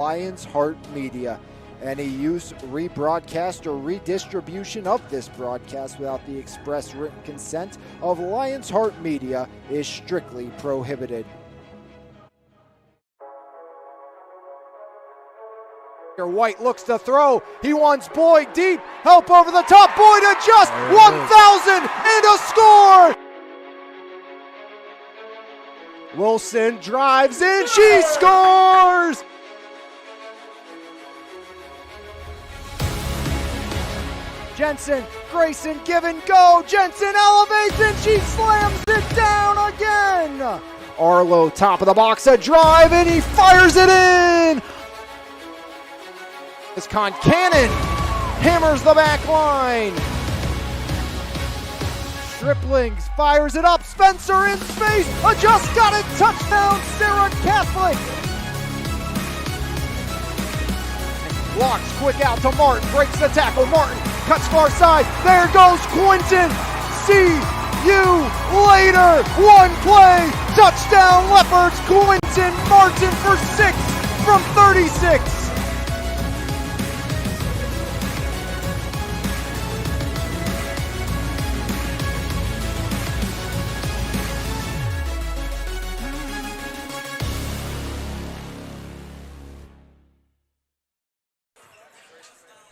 Lions Heart Media. Any use, rebroadcast, or redistribution of this broadcast without the express written consent of Lions Heart Media is strictly prohibited. White looks to throw. He wants Boyd deep. Help over the top. Boyd adjusts. 1,000 and a score. Wilson drives in. She scores. Jensen, Grayson, give and go. Jensen elevates and she slams it down again. Arlo, top of the box, a drive, and he fires it in. As Concannon hammers the back line. Striplings fires it up. Spencer in space. Just got it. Touchdown, Sarah Catholic. Blocks quick out to Martin. Breaks the tackle. Martin cuts far side. There goes Quinton. See you later. One play. Touchdown, Leopards. Quinton Martin for 6 from 36.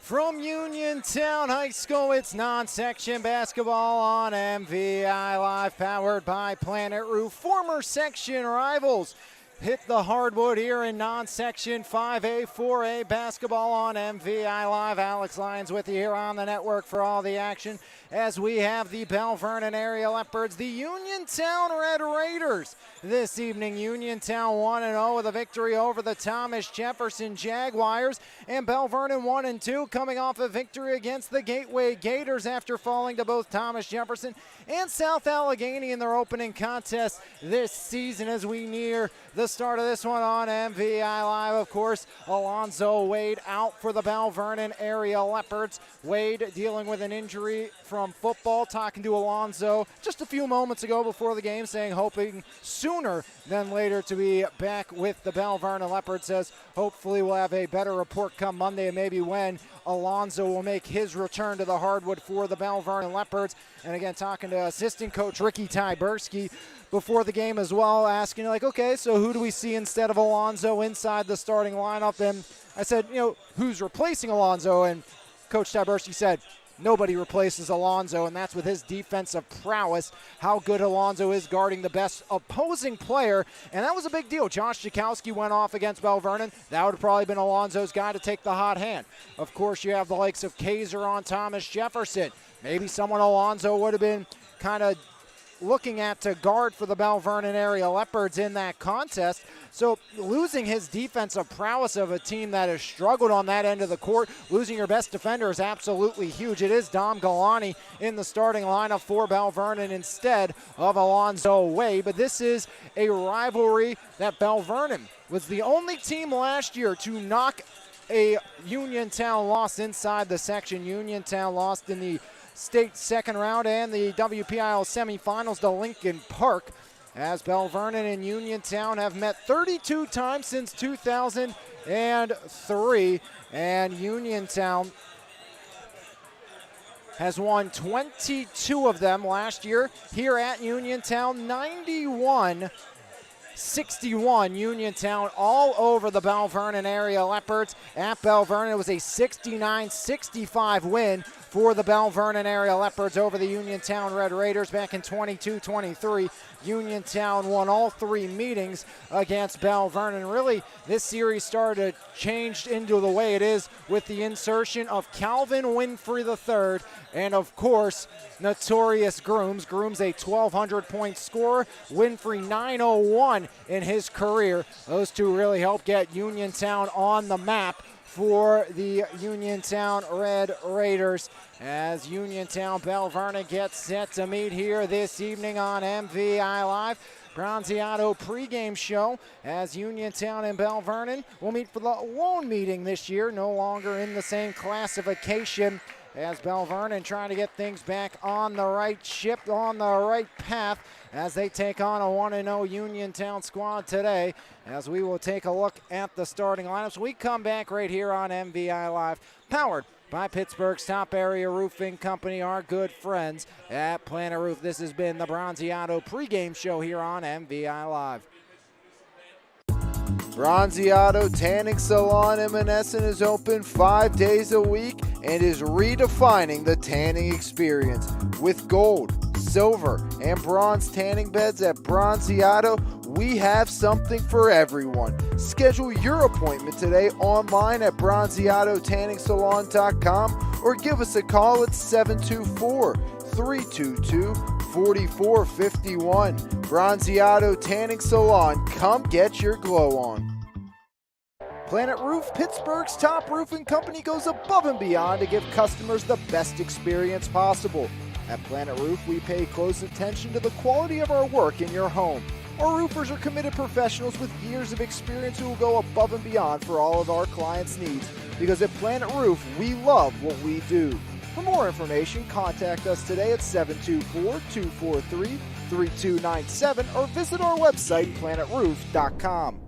From Uniontown High School, it's non-section basketball on MVI Live, powered by Planet Roof. Former section rivals hit the hardwood here in non-section 5A, 4A basketball on MVI Live. Alex Lyons with you here on the network for all the action as we have the Belle Vernon area Leopards, the Uniontown Red Raiders. This evening, Uniontown 1-0 with a victory over the Thomas Jefferson Jaguars, and Belle Vernon 1-2 coming off a victory against the Gateway Gators after falling to both Thomas Jefferson and South Allegheny in their opening contest this season. As we near the start of this one on MVI Live, of course, Alonzo Wade out for the Belle Vernon area Leopards. Wade dealing with an injury from football, talking to Alonzo just a few moments ago before the game, saying hoping sooner than later to be back with the Belle Vernon Leopards. Says hopefully we'll have a better report come Monday, and maybe when Alonzo will make his return to the hardwood for the Belle Vernon Leopards. And again, talking to assistant coach Ricky Tyberski before the game as well, asking like, okay, so who do we see instead of Alonzo inside the starting lineup? And I said, who's replacing Alonzo? And Coach Tyberski said, nobody replaces Alonzo, and that's with his defensive prowess, how good Alonzo is guarding the best opposing player, and that was a big deal. Josh Jakowski went off against Belle Vernon. That would have probably been Alonzo's guy to take the hot hand. Of course, you have the likes of Kaiser on Thomas Jefferson. Maybe someone Alonzo would have been kind of looking at to guard for the Belle Vernon area Leopards in that contest. So losing his defensive prowess of a team that has struggled on that end of the court, losing your best defender is absolutely huge. It is Dom Galani in the starting lineup for Belle Vernon instead of Alonzo Wade. But this is a rivalry that Belle Vernon was the only team last year to knock a Uniontown loss inside the section. Uniontown lost in the state second round and the WPIL semifinals to Lincoln Park, as Belle Vernon and Uniontown have met 32 times since 2003, and Uniontown has won 22 of them last year here at Uniontown. 91-61 Uniontown all over the Belle Vernon area Leopards. At Belle Vernon, it was a 69-65 win for the Belle Vernon area Leopards over the Uniontown Red Raiders back in 22-23. Uniontown won all 3 meetings against Belle Vernon. Really, this series started to change into the way it is with the insertion of Calvin Winfrey III and, of course, notorious Grooms. Grooms a 1,200-point scorer. Winfrey 901 in his career. Those two really helped get Uniontown on the map for the Uniontown Red Raiders, as Uniontown Belle Vernon gets set to meet here this evening on MVI Live. Bronziato pregame show as Uniontown and Belle Vernon will meet for the lone meeting this year, no longer in the same classification as Belle Vernon trying to get things back on the right ship, on the right path, as they take on a 1-0 Uniontown squad today. As we will take a look at the starting lineups, we come back right here on MVI Live, powered by Pittsburgh's top area roofing company, our good friends at Planet Roof. This has been the Bronziato pregame show here on MVI Live. Bronziato Tanning Salon in Menneson is open 5 days a week and is redefining the tanning experience. With gold, silver, and bronze tanning beds at Bronziato, we have something for everyone. Schedule your appointment today online at bronziatotanningsalon.com or give us a call at 724-322-4451. Bronziato Tanning Salon, come get your glow on. Planet Roof, Pittsburgh's top roofing company, goes above and beyond to give customers the best experience possible. At Planet Roof, we pay close attention to the quality of our work in your home. Our roofers are committed professionals with years of experience who will go above and beyond for all of our clients' needs. Because at Planet Roof, we love what we do. For more information, contact us today at 724-243-3297 or visit our website, planetroof.com.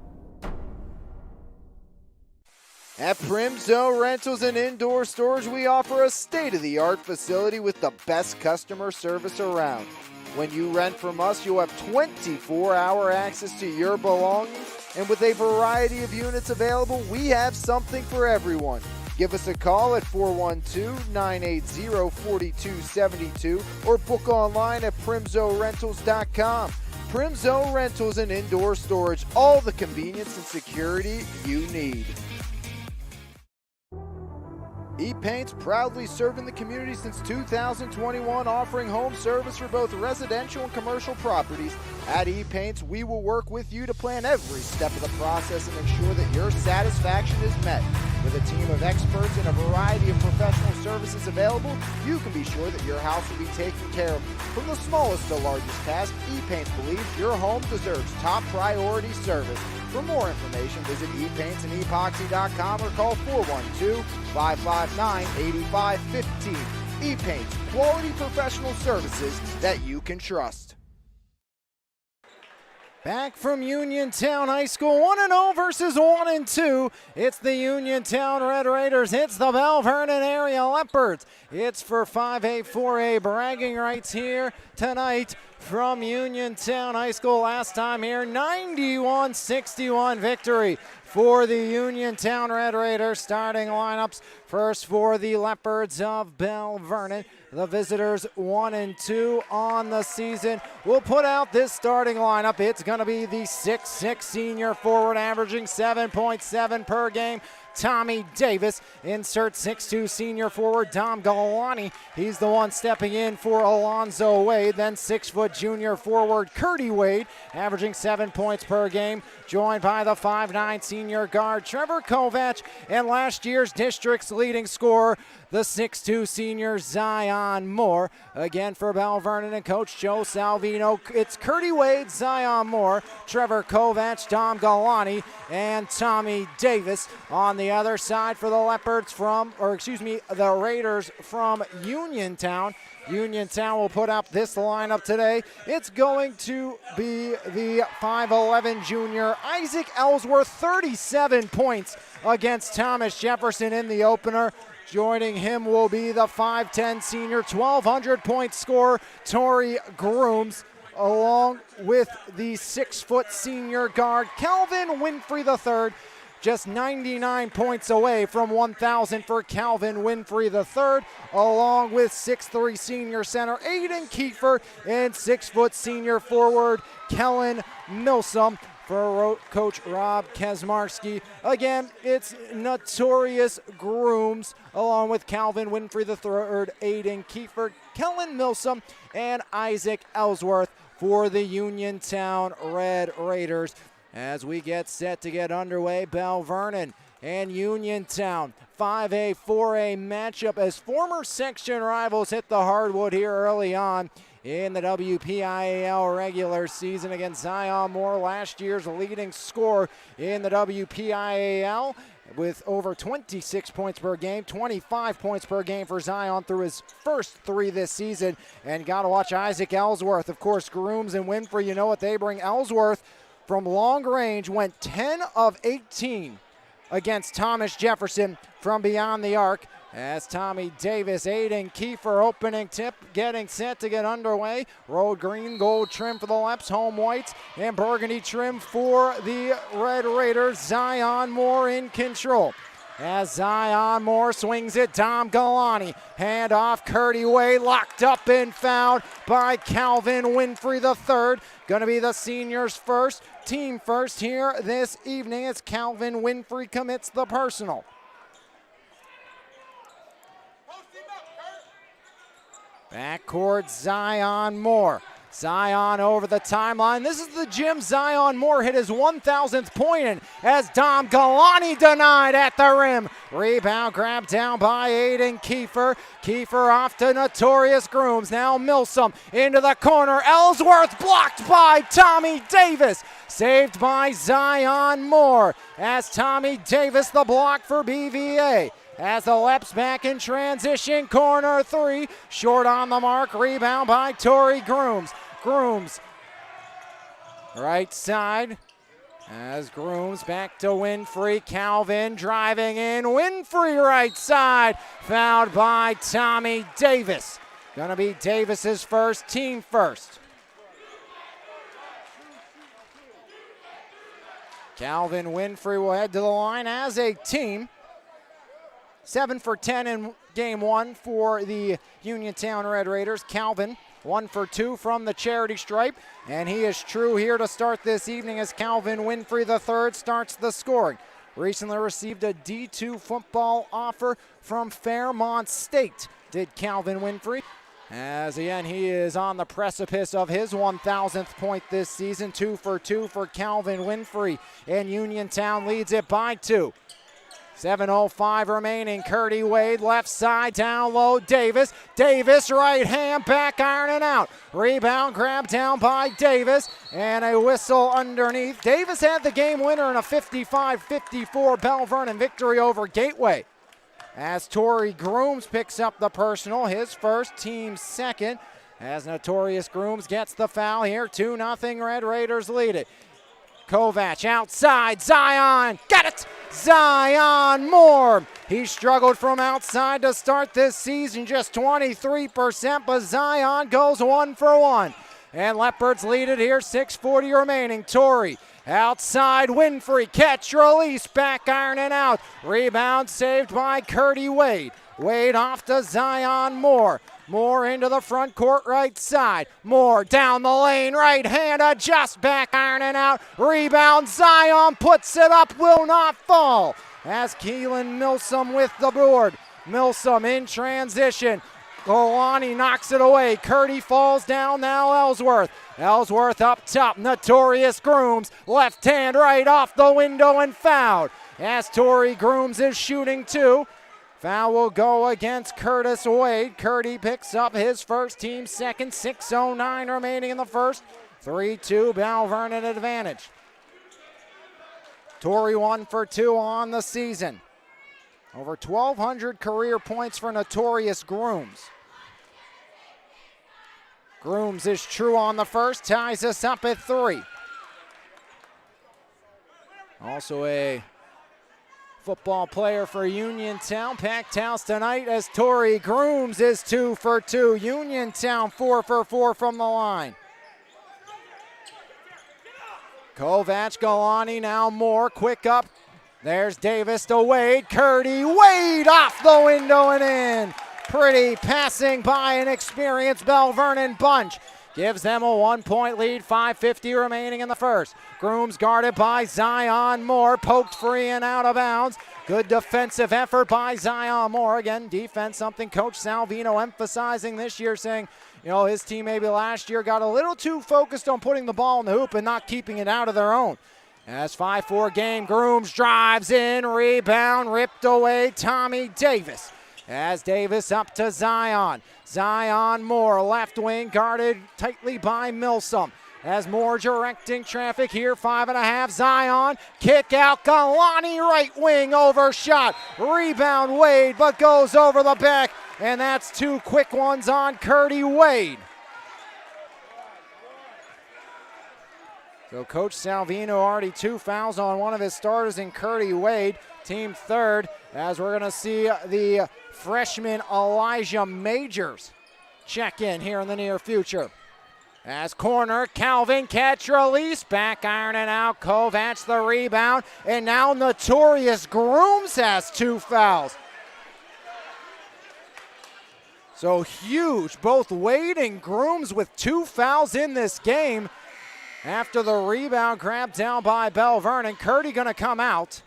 At Primzo Rentals and Indoor Storage, we offer a state-of-the-art facility with the best customer service around. When you rent from us, you'll have 24-hour access to your belongings, and with a variety of units available, we have something for everyone. Give us a call at 412-980-4272 or book online at primzorentals.com. Primzo Rentals and Indoor Storage, all the convenience and security you need. E-Paint's proudly serving the community since 2021, offering home service for both residential and commercial properties. At E-Paint's, we will work with you to plan every step of the process and ensure that your satisfaction is met. With a team of experts and a variety of professional services available, you can be sure that your house will be taken care of. From the smallest to largest task, E-Paints believes your home deserves top priority service. For more information, visit epaintsанdepoxy.com or call 412-559-8515. E-Paints, quality professional services that you can trust. Back from Uniontown High School, 1-0 versus 1-2. It's the Uniontown Red Raiders. It's the Belle Vernon area Leopards. It's for 5A, 4A bragging rights here tonight from Uniontown High School. Last time here, 91-61 victory for the Uniontown Red Raiders. Starting lineups, first for the Leopards of Belle Vernon. The visitors 1-2 on the season. We'll put out this starting lineup. It's going to be the 6'6 senior forward, averaging 7.7 per game, Tommy Davis. Insert 6'2 senior forward, Dom Galani. He's the one stepping in for Alonzo Wade. Then 6' junior forward, Curdy Wade, averaging 7 points per game, joined by the 5'9 senior guard, Trevor Kovac, and last year's district's leading scorer, the 6'2 senior Zion Moore. Again for Belle Vernon and Coach Joe Salvino, it's Curdy Wade, Zion Moore, Trevor Kovac, Dom Galani, and Tommy Davis. On the other side for the Leopards the Raiders from Uniontown. Uniontown will put up this lineup today. It's going to be the 5'11 junior Isaac Ellsworth, 37 points against Thomas Jefferson in the opener. Joining him will be the 5'10 senior, 1,200 point scorer, Tori Grooms, along with the 6' senior guard, Calvin Winfrey III. Just 99 points away from 1,000 for Calvin Winfrey III, along with 6'3 senior center Aiden Kiefer and 6' senior forward Kellen Milsom. For Coach Rob Kesmarski, again, it's Notorious Grooms, along with Calvin Winfrey III, Aiden Kiefer, Kellen Milsom, and Isaac Ellsworth for the Uniontown Red Raiders. As we get set to get underway, Belle Vernon and Uniontown, 5A, 4A matchup as former section rivals hit the hardwood here early on in the WPIAL regular season against Zion Moore, last year's leading scorer in the WPIAL. with over 26 points per game, 25 points per game for Zion through his first 3 this season. And got to watch Isaac Ellsworth. Of course, Grooms and Winfrey, you know what they bring. Ellsworth from long range went 10 of 18 against Thomas Jefferson from beyond the arc. As Tommy Davis, Aiden Kiefer opening tip, getting set to get underway. Road green, gold trim for the Leps, home whites, and burgundy trim for the Red Raiders. Zion Moore in control. As Zion Moore swings it, Dom Galani. Hand off, Curdy Wade, locked up and fouled by Calvin Winfrey III. Going to be the seniors first, team first here this evening as Calvin Winfrey commits the personal. Backcourt, Zion Moore. Zion over the timeline. This is the gym Zion Moore hit his 1,000th point in as Dom Galani denied at the rim. Rebound grabbed down by Aiden Kiefer. Kiefer off to Notorious Grooms. Now Milsom into the corner. Ellsworth blocked by Tommy Davis. Saved by Zion Moore as Tommy Davis the block for BVA. As the Leps back in transition, corner 3, short on the mark, rebound by Torrey Grooms. Grooms, right side, as Grooms back to Winfrey, Calvin driving in, Winfrey right side, fouled by Tommy Davis. Gonna be Davis's first, team first. Calvin Winfrey will head to the line as a team. 7 for 10 in game 1 for the Uniontown Red Raiders. Calvin, 1 for 2 from the charity stripe. And he is true here to start this evening as Calvin Winfrey III starts the scoring. Recently received a D2 football offer from Fairmont State, did Calvin Winfrey. As again, he is on the precipice of his 1,000th point this season. 2 for 2 for Calvin Winfrey. And Uniontown leads it by 2. 7:05 remaining. Curdy Wade left side down low. Davis. Davis right hand back iron and out. Rebound grab down by Davis and a whistle underneath. Davis had the game winner in a 55-54 Belle Vernon victory over Gateway. As Torrey Grooms picks up the personal, his first, team second. As Notorious Grooms gets the foul here, 2-0 Red Raiders lead it. Kovac outside, Zion, got it! Zion Moore. He struggled from outside to start this season, just 23%, but Zion goes 1 for 1. And Leopards lead it here, 6:40 remaining. Torrey outside, Winfrey, catch, release, back iron and out. Rebound saved by Curdy Wade. Wade off to Zion Moore. Moore into the front court right side. Moore down the lane, right hand adjust, back iron and out. Rebound, Zion puts it up, will not fall. As Keelan Milsom with the board. Milsom in transition. Golani knocks it away. Curdy falls down, now Ellsworth. Ellsworth up top, Notorious Grooms. Left hand right off the window and fouled. As Torrey Grooms is shooting 2. Foul will go against Curtis Wade. Curdy picks up his first, team second. 6:09 remaining in the first. 3-2 Belle Vernon advantage. Torrey 1 for 2 on the season. Over 1,200 career points for Notorious Grooms. Grooms is true on the first, ties us up at 3. Also a football player for Uniontown. Packed house tonight as Torrey Grooms is 2 for 2. Uniontown 4 for 4 from the line. Kovac, Galani, now Moore, quick up. There's Davis to Wade. Curdy, Wade off the window and in. Pretty passing by an experienced Belle Vernon bunch. Gives them a 1-point lead, 5:50 remaining in the first. Grooms guarded by Zion Moore, poked free and out of bounds. Good defensive effort by Zion Moore. Again, defense, something Coach Salvino emphasizing this year, saying, you know, his team maybe last year got a little too focused on putting the ball in the hoop and not keeping it out of their own. As 5-4 game, Grooms drives in, rebound, ripped away, Tommy Davis. As Davis up to Zion. Zion Moore, left wing, guarded tightly by Milsom. as Moore directing traffic here. 5.5, Zion, kick out, Galani right wing overshot. Rebound Wade, but goes over the back, and that's two quick ones on Curdy Wade. So Coach Salvino already 2 fouls on one of his starters in Curdy Wade, team third, as we're going to see the freshman Elijah Majors check in here in the near future. As corner, Calvin catch release, back ironing out, Kovac the rebound, and now Notorious Grooms has 2 fouls. So huge, both Wade and Grooms with 2 fouls in this game. After the rebound grabbed down by Belle Vernon, Curdy gonna come out.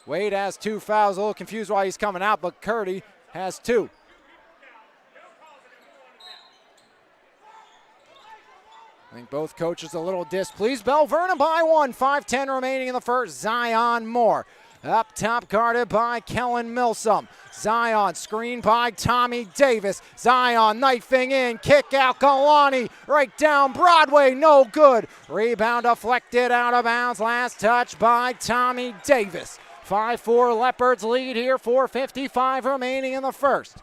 Wade has 2 fouls, a little confused why he's coming out, but Curdy has 2. I think both coaches a little displeased. Belle Vernon by 1, 5:10 remaining in the first. Zion Moore up top, guarded by Kellen Milsom. Zion screened by Tommy Davis. Zion knifing in, kick out, Galani right down Broadway, no good. Rebound deflected out of bounds, last touch by Tommy Davis. 5-4 Leopards lead here, 4:55 remaining in the first.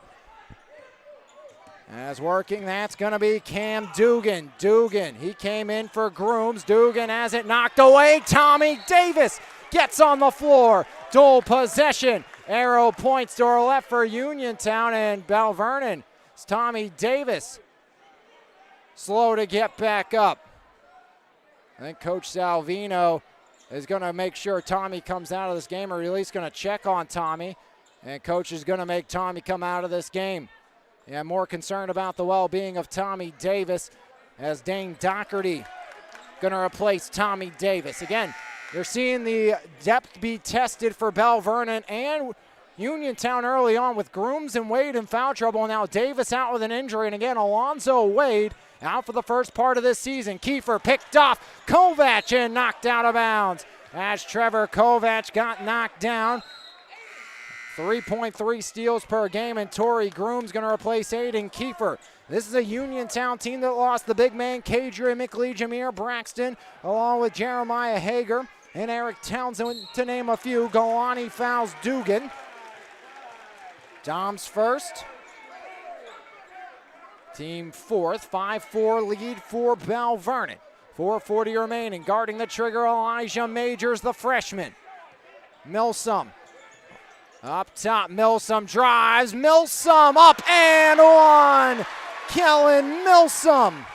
As working, that's going to be Cam Dugan. Dugan, he came in for Grooms. Dugan has it knocked away. Tommy Davis gets on the floor. Dual possession. Arrow points to our left for Uniontown, and Belle Vernon. It's Tommy Davis. Slow to get back up. I think Coach Salvino is going to make sure Tommy comes out of this game, or at least going to check on Tommy. And Coach is going to make Tommy come out of this game. Yeah, more concerned about the well-being of Tommy Davis, as Dane Doherty going to replace Tommy Davis. Again, you're seeing the depth be tested for Belle Vernon and Uniontown early on with Grooms and Wade in foul trouble. Now Davis out with an injury, and again, Alonzo Wade out for the first part of this season. Kiefer picked off Kovac and knocked out of bounds as Trevor Kovac got knocked down. 3.3 steals per game, and Torrey Grooms going to replace Aiden Kiefer. This is a Uniontown team that lost the big man, Kadrian McLeod, Jameer Braxton, along with Jeremiah Hager and Eric Townsend, to name a few. Galani fouls Dugan. Dom's first. Team fourth, 5-4 lead for Belle Vernon. 4:40 remaining, guarding the trigger, Elijah Majors, the freshman. Milsom. Up top, Milsom drives, Milsom up and one! Kellen Milsom.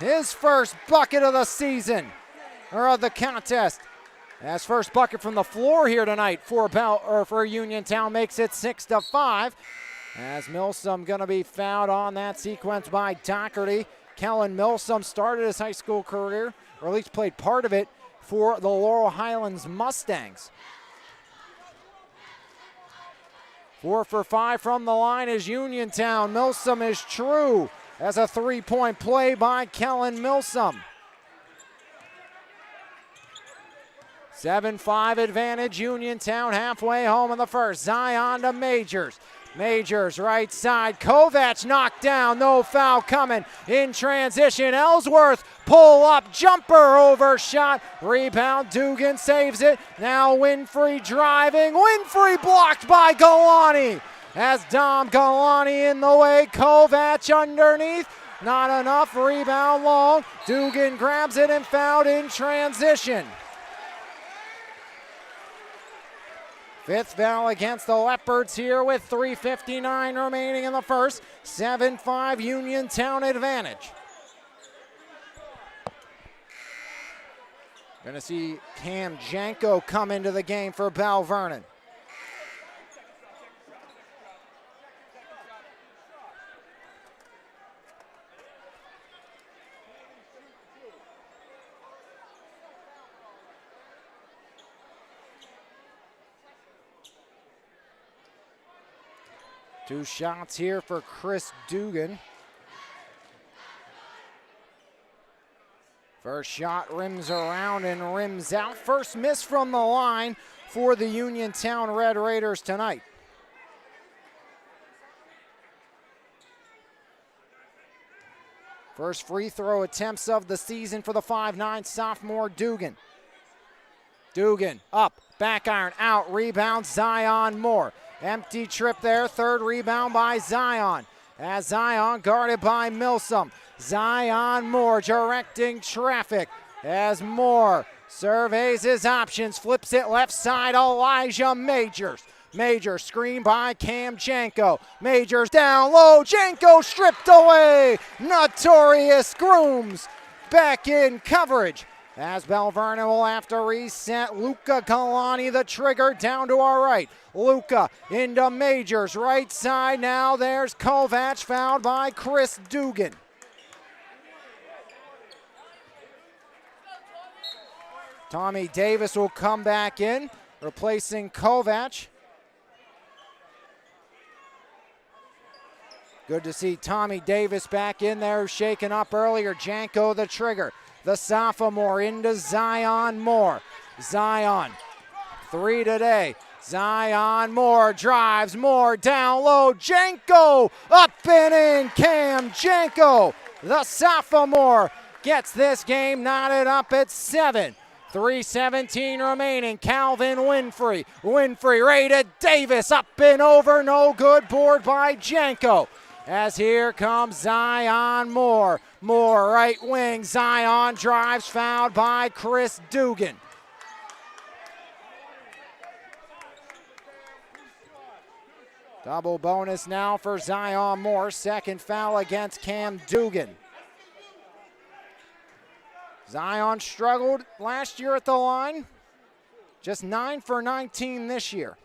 His first bucket of the season, or of the contest. That's first bucket from the floor here tonight for Uniontown, makes it 6-5. As Milsom gonna be fouled on that sequence by Doherty. Kellen Milsom started his high school career, or at least played part of it, for the Laurel Highlands Mustangs. 4 for 5 from the line is Uniontown. Milsom is true as a 3-point play by Kellen Milsom. 7-5 advantage, Uniontown halfway home in the first. Zion to Majors. Majors right side, Kovac knocked down, no foul coming. In transition, Ellsworth pull up, jumper overshot, rebound, Dugan saves it. Now Winfrey driving, Winfrey blocked by Galani. As Dom Galani in the way, Kovac underneath, not enough, rebound long. Dugan grabs it and fouled in transition. Fifth foul against the Leopards here with 3:59 remaining in the first. 7-5 Uniontown advantage. Going to see Cam Janko come into the game for Belle Vernon. Two shots here for Chris Dugan. First shot rims around and rims out. First miss from the line for the Uniontown Red Raiders tonight. First free throw attempts of the season for the 5'9" sophomore Dugan. Dugan up, back iron, out, rebound, Zion Moore. Empty trip there, third rebound by Zion. As Zion guarded by Milsom. Zion Moore directing traffic as Moore surveys his options, flips it left side, Elijah Majors. Majors screen by Cam Janko. Majors down low, Janko stripped away. Notorious Grooms back in coverage. As Belle Vernon will have to reset, Luca Kalani the trigger down to our right. Luca into Majors, right side now, there's Kovac fouled by Chris Dugan. Tommy Davis will come back in, replacing Kovac. Good to see Tommy Davis back in there, shaken up earlier. Janko the trigger. The sophomore into Zion Moore. Zion, three today. Zion Moore drives, Moore down low. Janko up and in. Cam Janko, the sophomore, gets this game knotted up at 7. 3:17 remaining. Calvin Winfrey. Winfrey right to Davis. Up and over. No good. Board by Janko. As here comes Zion Moore. Moore right wing. Zion drives, fouled by Chris Dugan. Double bonus now for Zion Moore. Second foul against Cam Dugan. Zion struggled last year at the line. Just 9 for 19 this year.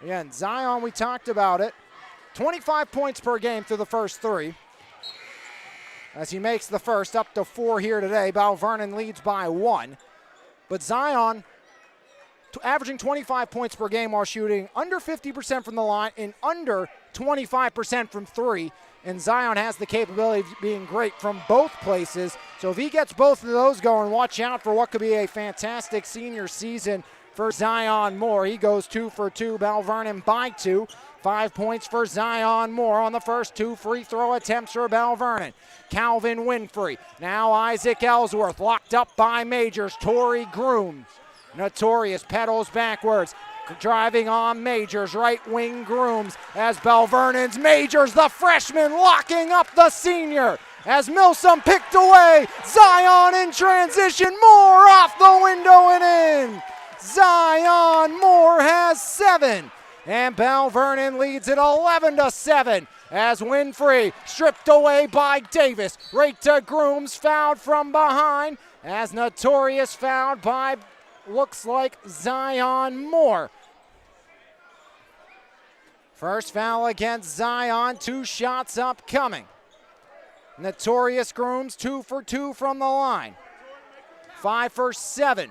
Again, Zion, we talked about it. 25 points per game through the first 3. As he makes the first, up to 4 here today. Belle Vernon leads by 1. But Zion averaging 25 points per game while shooting under 50% from the line and under 25% from 3. And Zion has the capability of being great from both places. So if he gets both of those going, watch out for what could be a fantastic senior season for Zion Moore. He goes 2 for 2. Belle Vernon by 2. 5 points for Zion Moore on the first 2 free throw attempts for Belle Vernon. Calvin Winfrey. Now Isaac Ellsworth locked up by Majors. Torrey Grooms. Notorious pedals backwards. Driving on Majors. Right wing Grooms. As Belle Vernon's Majors, the freshman, locking up the senior. As Milsom picked away. Zion in transition. Moore off the window and in. Zion Moore has 7. And Belle Vernon leads it 11-7 as Winfrey stripped away by Davis. Right to Grooms, fouled from behind as Notorious fouled by, looks like, Zion Moore. First foul against Zion, 2 shots upcoming. Notorious Grooms 2 for 2 from the line. 5 for 7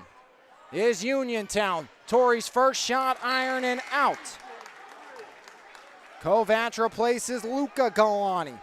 is Uniontown. Torrey's first shot, iron and out. Kovac replaces Luca Galani.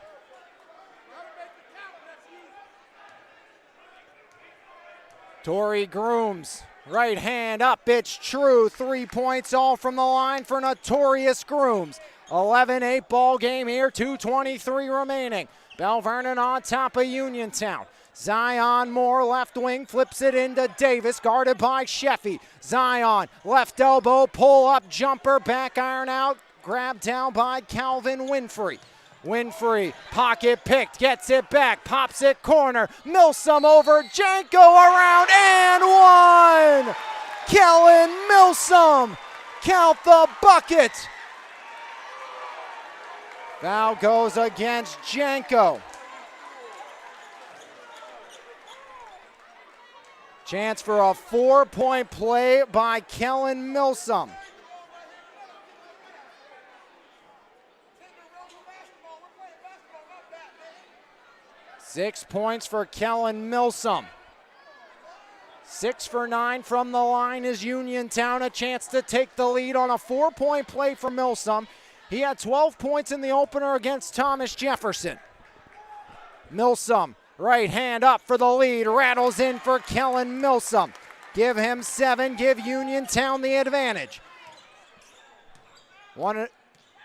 Torrey Grooms, right hand up, it's true. 3 points all from the line for Notorious Grooms. 11-8 ball game here, 2:23 remaining. Belle Vernon on top of Uniontown. Zion Moore, left wing, flips it into Davis, guarded by Sheffy. Zion, left elbow, pull up, jumper, back iron out, grabbed down by Calvin Winfrey. Winfrey, pocket picked, gets it back, pops it corner. Milsom over, Janko around, and 1! Kellen Milsom, count the bucket. Foul goes against Janko. Chance for a 4-point play by Kellen Milsom. Six points for Kellen Milsom. 6 for 9 from the line is Uniontown. A chance to take the lead on a 4-point play for Milsom. He had 12 points in the opener against Thomas Jefferson. Milsom, right hand up for the lead, rattles in for Kellen Milsom. Give him 7, give Uniontown the advantage.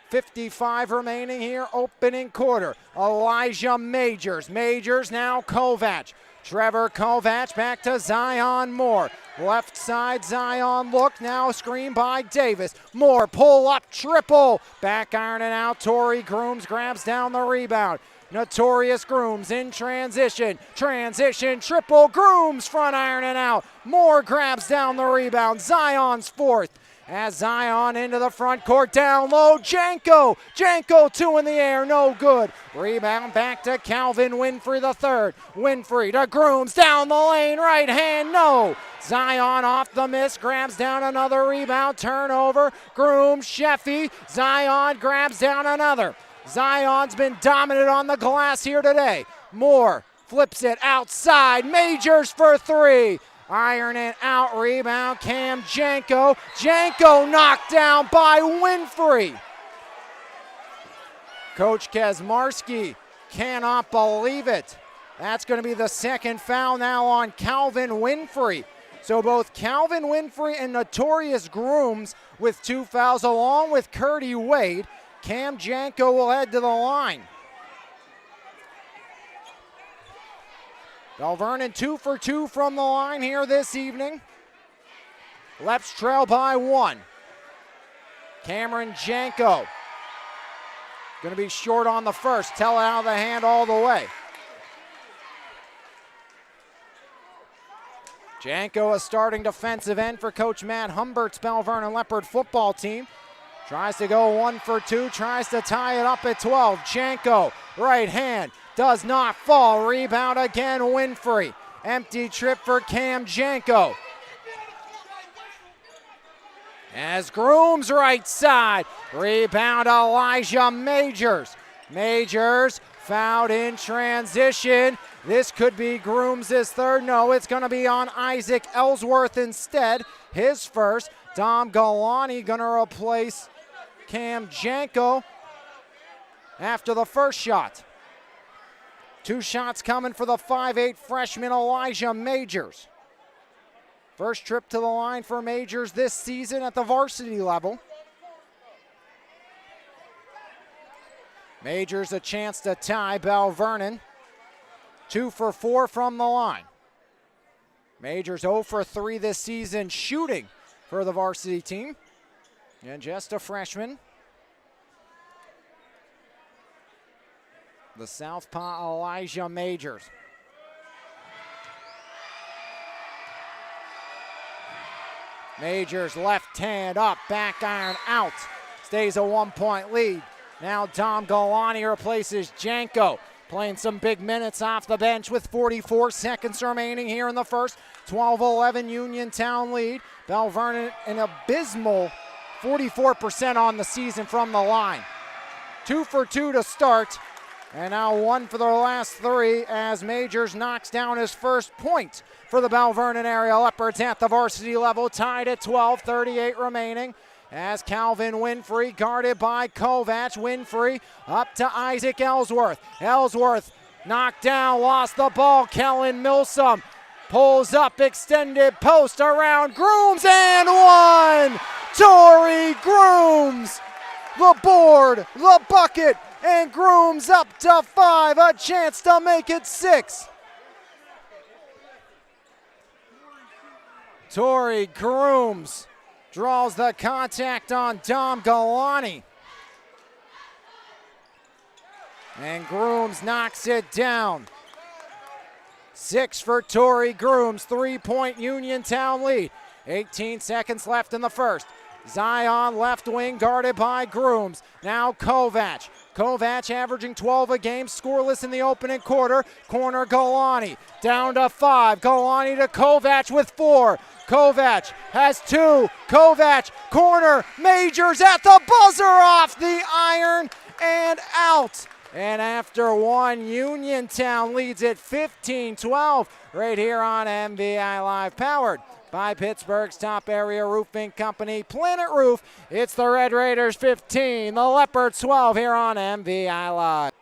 55 remaining here, opening quarter. Elijah Majors. Majors now Kovac. Trevor Kovac back to Zion Moore. Left side, Zion look, now screen by Davis. Moore, pull up, triple. Back ironing out, Torrey Grooms grabs down the rebound. Notorious Grooms in transition. Transition, triple, Grooms front ironing out. Moore grabs down the rebound, Zion's fourth. As Zion into the front court, down low, Janko. Janko, two in the air, no good. Rebound back to Calvin Winfrey the third. Winfrey to Grooms, down the lane, right hand, no. Zion off the miss, grabs down another rebound, turnover. Grooms, Sheffy, Zion grabs down another. Zion's been dominant on the glass here today. Moore flips it outside, Majors for three. Iron it out, rebound, Cam Janko. Janko knocked down by Winfrey. Coach Kazmarski cannot believe it. That's going to be the second foul now on Calvin Winfrey. So both Calvin Winfrey and Notorious Grooms with two fouls along with Curdy Wade. Cam Janko will head to the line. Vernon 2 for 2 from the line here this evening. Leps trail by one. Cameron Janko. Going to be short on the first. Tell out of the hand all the way. Janko, a starting defensive end for Coach Matt Humbert's Belle Vernon Leopard football team. Tries to go 1 for 2, tries to tie it up at 12. Janko, right hand, does not fall. Rebound again, Winfrey. Empty trip for Cam Janko. As Grooms right side. Rebound, Elijah Majors. Majors fouled in transition. This could be Grooms' third. No, it's going to be on Isaac Ellsworth instead. His first. Dom Galani going to replace Cam Janko after the first shot. Two shots coming for the 5'8 freshman Elijah Majors. First trip to the line for Majors this season at the varsity level. Majors a chance to tie Belle Vernon. 2 for 4 from the line. Majors 0 for 3 this season shooting for the varsity team. And just a freshman. The southpaw Elijah Majors. Majors left hand up, back iron out. Stays a 1-point lead. Now Dom Galani replaces Janko. Playing some big minutes off the bench with 44 seconds remaining here in the first. 12-11 Uniontown lead. Belle Vernon an abysmal 44% on the season from the line. 2 for 2 to start. And now 1 for the last 3 as Majors knocks down his first point for the Belle Vernon area Leopards at the varsity level. Tied at 12, 38 remaining. As Calvin Winfrey guarded by Kovac. Winfrey up to Isaac Ellsworth. Ellsworth knocked down, lost the ball. Kellen Milsom pulls up, extended post around Grooms and one! Torrey Grooms! The board, the bucket, and Grooms up to 5. A chance to make it 6. Torrey Grooms draws the contact on Dom Galani. And Grooms knocks it down. 6 for Torrey Grooms, 3-point Uniontown lead. 18 seconds left in the first. Zion left wing guarded by Grooms. Now Kovac. Kovac averaging 12 a game, scoreless in the opening quarter. Corner Galani, down to 5. Galani to Kovac with 4. Kovac has 2. Kovac, corner, Majors at the buzzer off the iron and out. And after one, Uniontown leads it 15-12 right here on MVI Live, powered by Pittsburgh's top area roofing company, Planet Roof. It's the Red Raiders 15, the Leopards 12 here on MVI Live.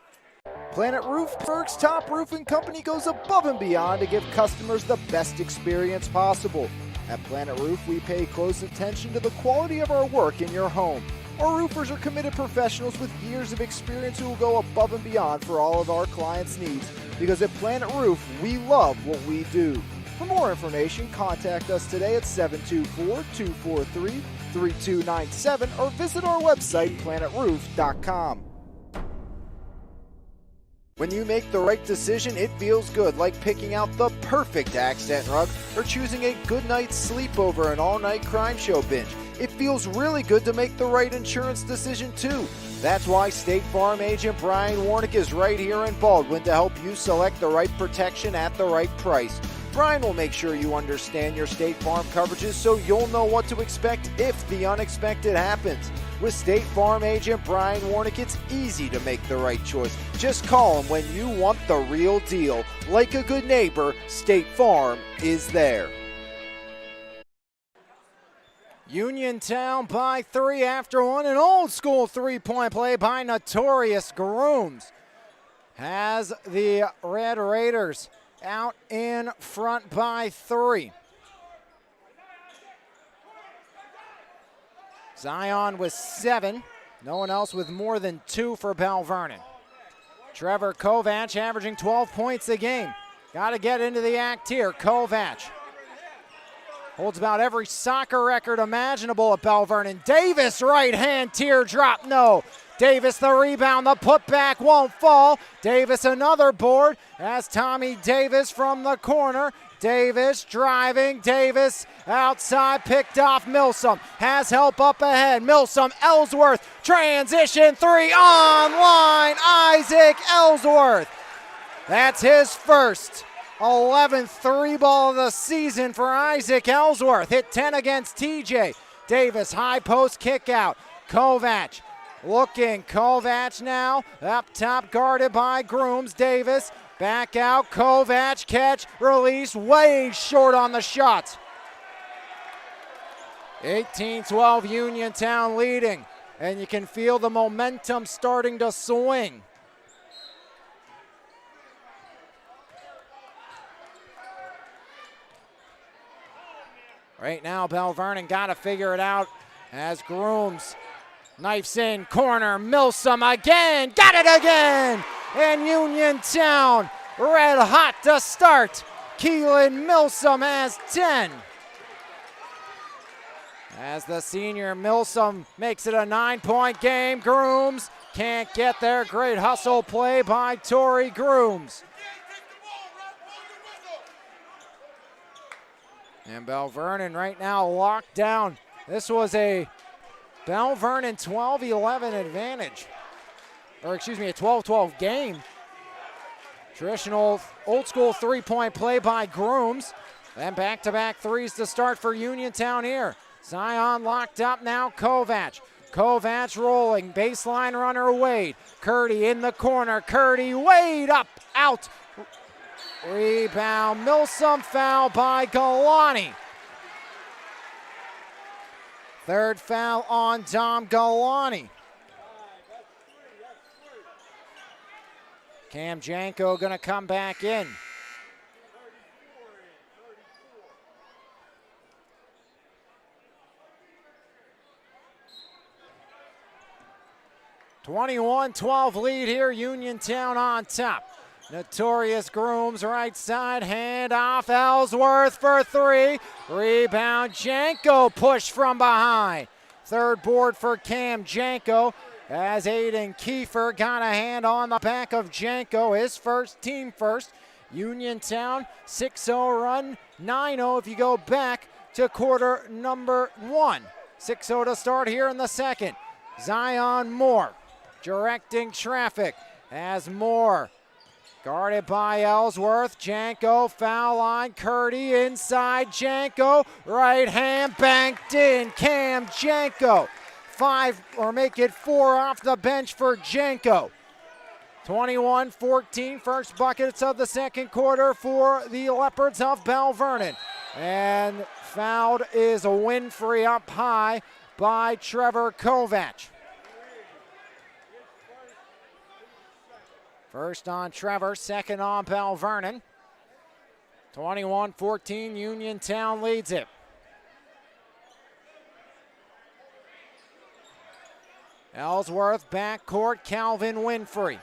Planet Roof, Pittsburgh's top roofing company, goes above and beyond to give customers the best experience possible. At Planet Roof, we pay close attention to the quality of our work in your home. Our roofers are committed professionals with years of experience who will go above and beyond for all of our clients' needs, because at Planet Roof, we love what we do. For more information, contact us today at 724-243-3297 or visit our website, planetroof.com. When you make the right decision, it feels good, like picking out the perfect accent rug or choosing a good night's sleep over an all-night crime show binge. It feels really good to make the right insurance decision, too. That's why State Farm agent Brian Warnick is right here in Baldwin to help you select the right protection at the right price. Brian will make sure you understand your State Farm coverages so you'll know what to expect if the unexpected happens. With State Farm agent Brian Warnick, it's easy to make the right choice. Just call him when you want the real deal. Like a good neighbor, State Farm is there. Uniontown by 3 after one. An old school three-point play by Notorious Grooms has the Red Raiders out in front by 3. Zion with 7. No one else with more than 2 for Belle Vernon. Trevor Kovac averaging 12 points a game. Got to get into the act here. Kovac holds about every soccer record imaginable at Belle Vernon. Davis, right hand teardrop, no. Davis the rebound, the putback won't fall. Davis another board as Tommy Davis from the corner. Davis driving, Davis outside, picked off Milsom. Has help up ahead, Milsom, Ellsworth, transition 3 online, Isaac Ellsworth. That's his first 11th 3-ball of the season for Isaac Ellsworth. Hit 10 against TJ. Davis, high post kick out. Kovac looking, Kovac now, up top guarded by Grooms. Davis, back out, Kovac, catch, release, way short on the shot. 18-12 Uniontown leading, and you can feel the momentum starting to swing. Right now, Belle Vernon got to figure it out as Grooms knifes in, corner, Milsom again, got it again! And Uniontown red hot to start. Keelan Milsom has 10. As the senior Milsom makes it a 9-point game, Grooms can't get there. Great hustle play by Torrey Grooms. And Belle Vernon right now locked down. This was a Belle Vernon 12-11 advantage. Or excuse me, a 12-12 game. Traditional old school three-point play by Grooms. Then back-to-back threes to start for Uniontown here. Zion locked up now, Kovac. Kovac rolling, baseline runner Wade. Curdy in the corner, Curdy, Wade up, out. Rebound, Milsom, foul by Galani. Third foul on Dom Galani. Cam Janko gonna come back in. (21-12) lead here, Uniontown on top. Notorious Grooms right side, hand off, Ellsworth for 3. Rebound, Janko push from behind. Third board for Cam Janko as Aiden Kiefer got a hand on the back of Janko, his first, team first. Uniontown 6-0 run, 9-0 if you go back to quarter number 1. 6-0 to start here in the second. Zion Moore directing traffic as Moore guarded by Ellsworth. Janko, foul line, Curdy inside, Janko, right hand banked in, Cam Janko. 5, or make it 4 off the bench for Janko. 21-14, first buckets of the second quarter for the Leopards of Belle Vernon. And fouled is Winfrey up high by Trevor Kovac. First on Trevor, second on Belle Vernon. 21-14, Uniontown leads it. Ellsworth backcourt, Calvin Winfrey.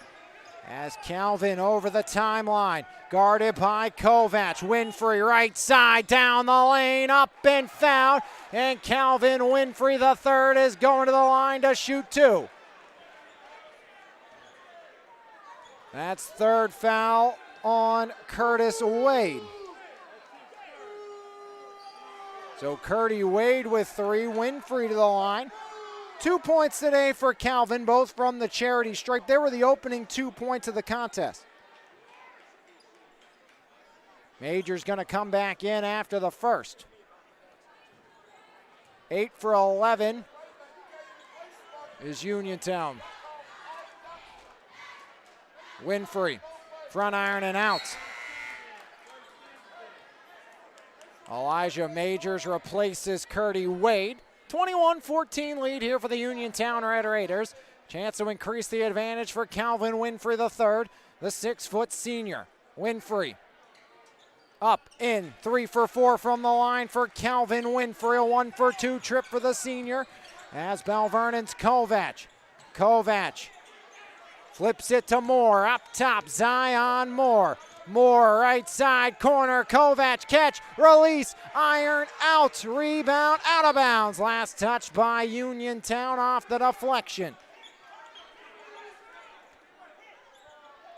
As Calvin over the timeline, guarded by Kovac. Winfrey right side, down the lane, up and fouled. And Calvin Winfrey the third is going to the line to shoot two. That's third foul on Curtis Wade. So Curdy Wade with three, Winfrey to the line. 2 points today for Calvin, both from the charity stripe. They were the opening 2 points of the contest. Major's going to come back in after the first. 8 for 11 is Uniontown. Winfrey, front iron and out. Elijah Majors replaces Curdy Wade. 21-14 lead here for the Uniontown Red Raiders. Chance to increase the advantage for Calvin Winfrey III, the 6-foot senior. Winfrey up, in, 3 for 4 from the line for Calvin Winfrey. A 1 for 2 trip for the senior. As Belle Vernon's Kovac. Kovac flips it to Moore. Up top, Zion Moore. Moore, right side corner, Kovac, catch, release, iron, out, rebound, out of bounds. Last touch by Uniontown off the deflection.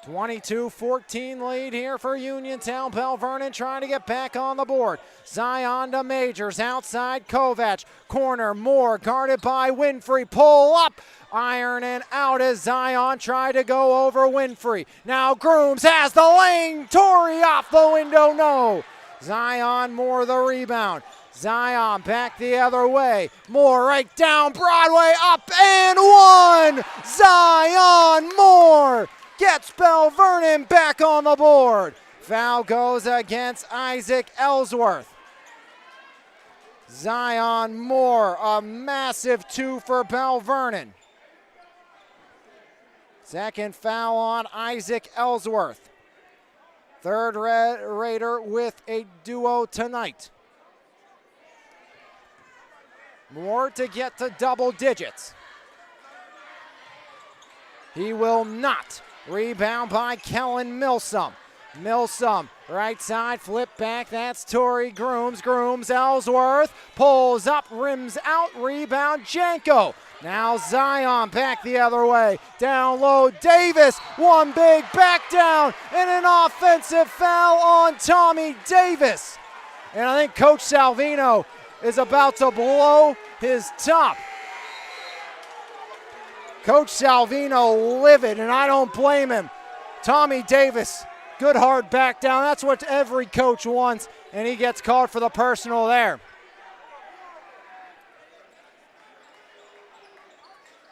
22-14 lead here for Uniontown. Belle Vernon trying to get back on the board. Zion to Majors, outside Kovac, corner, Moore, guarded by Winfrey, pull up, iron and out as Zion tried to go over Winfrey. Now Grooms has the lane, Torrey off the window, no. Zion Moore the rebound. Zion back the other way. Moore right down Broadway, up and one. Zion Moore gets Belle Vernon back on the board. Foul goes against Isaac Ellsworth. Zion Moore, a massive 2 for Belle Vernon. Second foul on Isaac Ellsworth. Third Red Raider with a duo tonight. Moore to get to double digits. He will not. Rebound by Kellen Milsom. Milsom, right side, flip back, that's Torrey Grooms. Grooms, Ellsworth, pulls up, rims out, rebound, Janko. Now Zion back the other way. Down low, Davis, one big back down, and an offensive foul on Tommy Davis. And I think Coach Salvino is about to blow his top. Coach Salvino livid, and I don't blame him. Tommy Davis, good hard back down. That's what every coach wants, and he gets called for the personal there.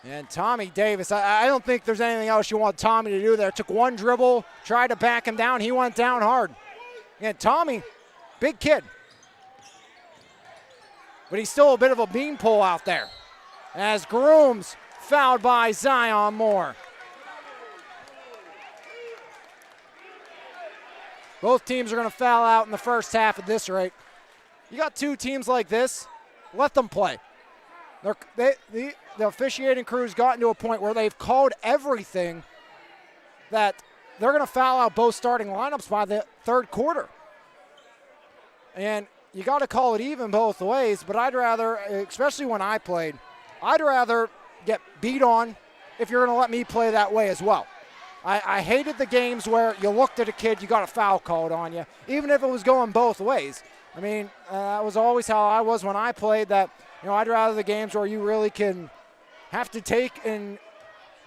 And Tommy Davis, I don't think there's anything else you want Tommy to do there. Took one dribble, tried to back him down. He went down hard. And Tommy, big kid. But he's still a bit of a beanpole out there. As Grooms fouled by Zion Moore. Both teams are going to foul out in the first half at this rate. You got two teams like this, let them play. The officiating crew's gotten to a point where they've called everything that they're going to foul out both starting lineups by the third quarter. And you got to call it even both ways, but I'd rather, especially when I played, I'd rather get beat on if you're going to let me play that way as well. I hated the games where you looked at a kid, you got a foul called on you, even if it was going both ways. I mean, that was always how I was when I played, that, you know, I'd rather the games where you really can have to take and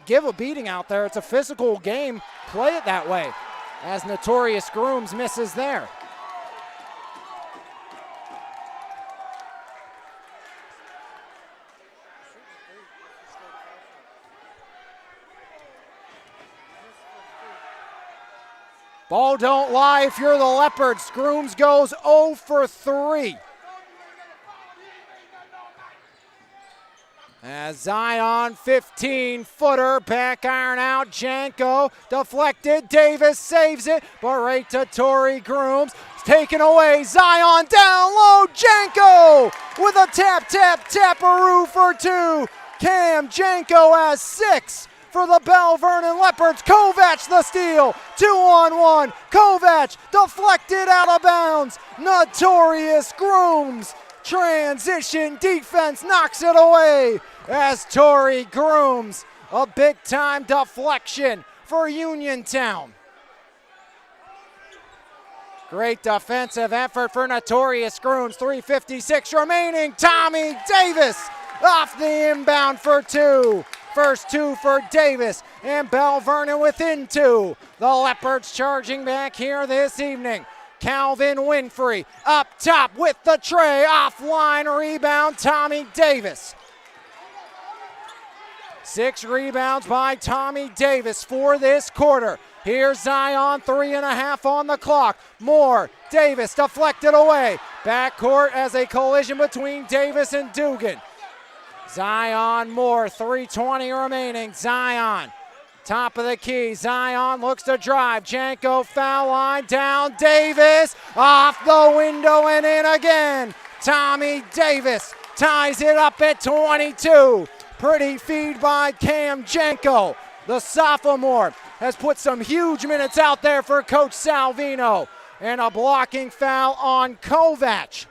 give a beating out there. It's a physical game. Play it that way, as Notorious Grooms misses there. Ball don't lie if you're the Leopards. Grooms goes 0 for 3. As Zion, 15-footer, back iron out, Janko, deflected, Davis saves it, but right to Torrey Grooms, taken away, Zion down low, Janko with a tap, tap, taparoo for two. Cam Janko has 6 for the Belle Vernon Leopards. Kovac the steal. 2-on-1. Kovac deflected out of bounds. Notorious Grooms. Transition defense knocks it away as Tory Grooms. A big time deflection for Uniontown. Great defensive effort for Notorious Grooms. 3:56 remaining. Tommy Davis off the inbound for 2. First 2 for Davis, and Belle Vernon within 2. The Leopards charging back here this evening. Calvin Winfrey up top with the tray. Offline rebound, Tommy Davis. 6 rebounds by Tommy Davis for this quarter. Here's Zion, 3.5 on the clock. Moore, Davis deflected away. Backcourt as a collision between Davis and Dugan. Zion, Moore, 3:20 remaining. Zion, top of the key. Zion looks to drive. Janko foul line down. Davis off the window and in again. Tommy Davis ties it up at 22. Pretty feed by Cam Janko. The sophomore has put some huge minutes out there for Coach Salvino. And a blocking foul on Kovac.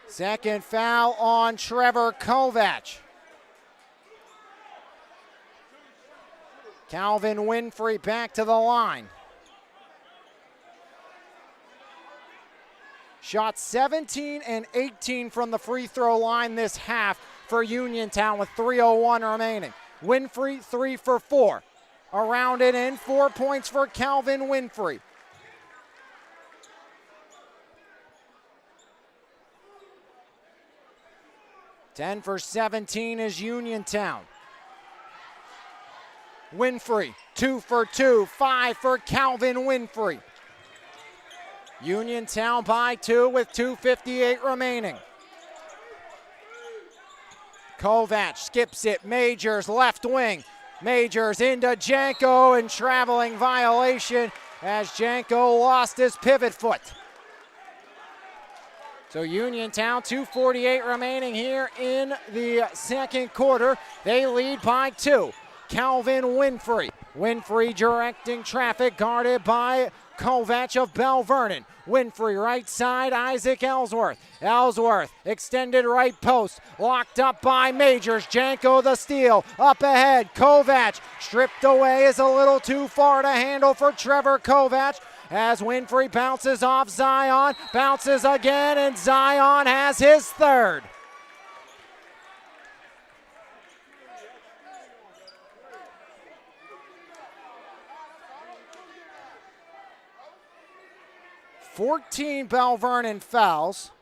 Second foul on Trevor Kovac. Calvin Winfrey back to the line. Shot 17 and 18 from the free throw line this half for Uniontown with 3:01 remaining. Winfrey 3 for 4. Around it in, 4 points for Calvin Winfrey. Ten for 17 is Uniontown. Winfrey, 2 for 2, 5 for Calvin Winfrey. Uniontown by 2 with 2:58 remaining. Kovac skips it, Majors left wing. Majors into Janko and traveling violation as Janko lost his pivot foot. So Uniontown, 2:48 remaining here in the second quarter. They lead by 2. Calvin Winfrey. Winfrey directing traffic, guarded by Kovac of Belle Vernon. Winfrey right side, Isaac Ellsworth. Ellsworth extended right post, locked up by Majors. Janko the steal, up ahead. Kovac stripped away, is a little too far to handle for Trevor Kovac. As Winfrey bounces off Zion, bounces again, and Zion has his third. "14 Belle Vernon fouls,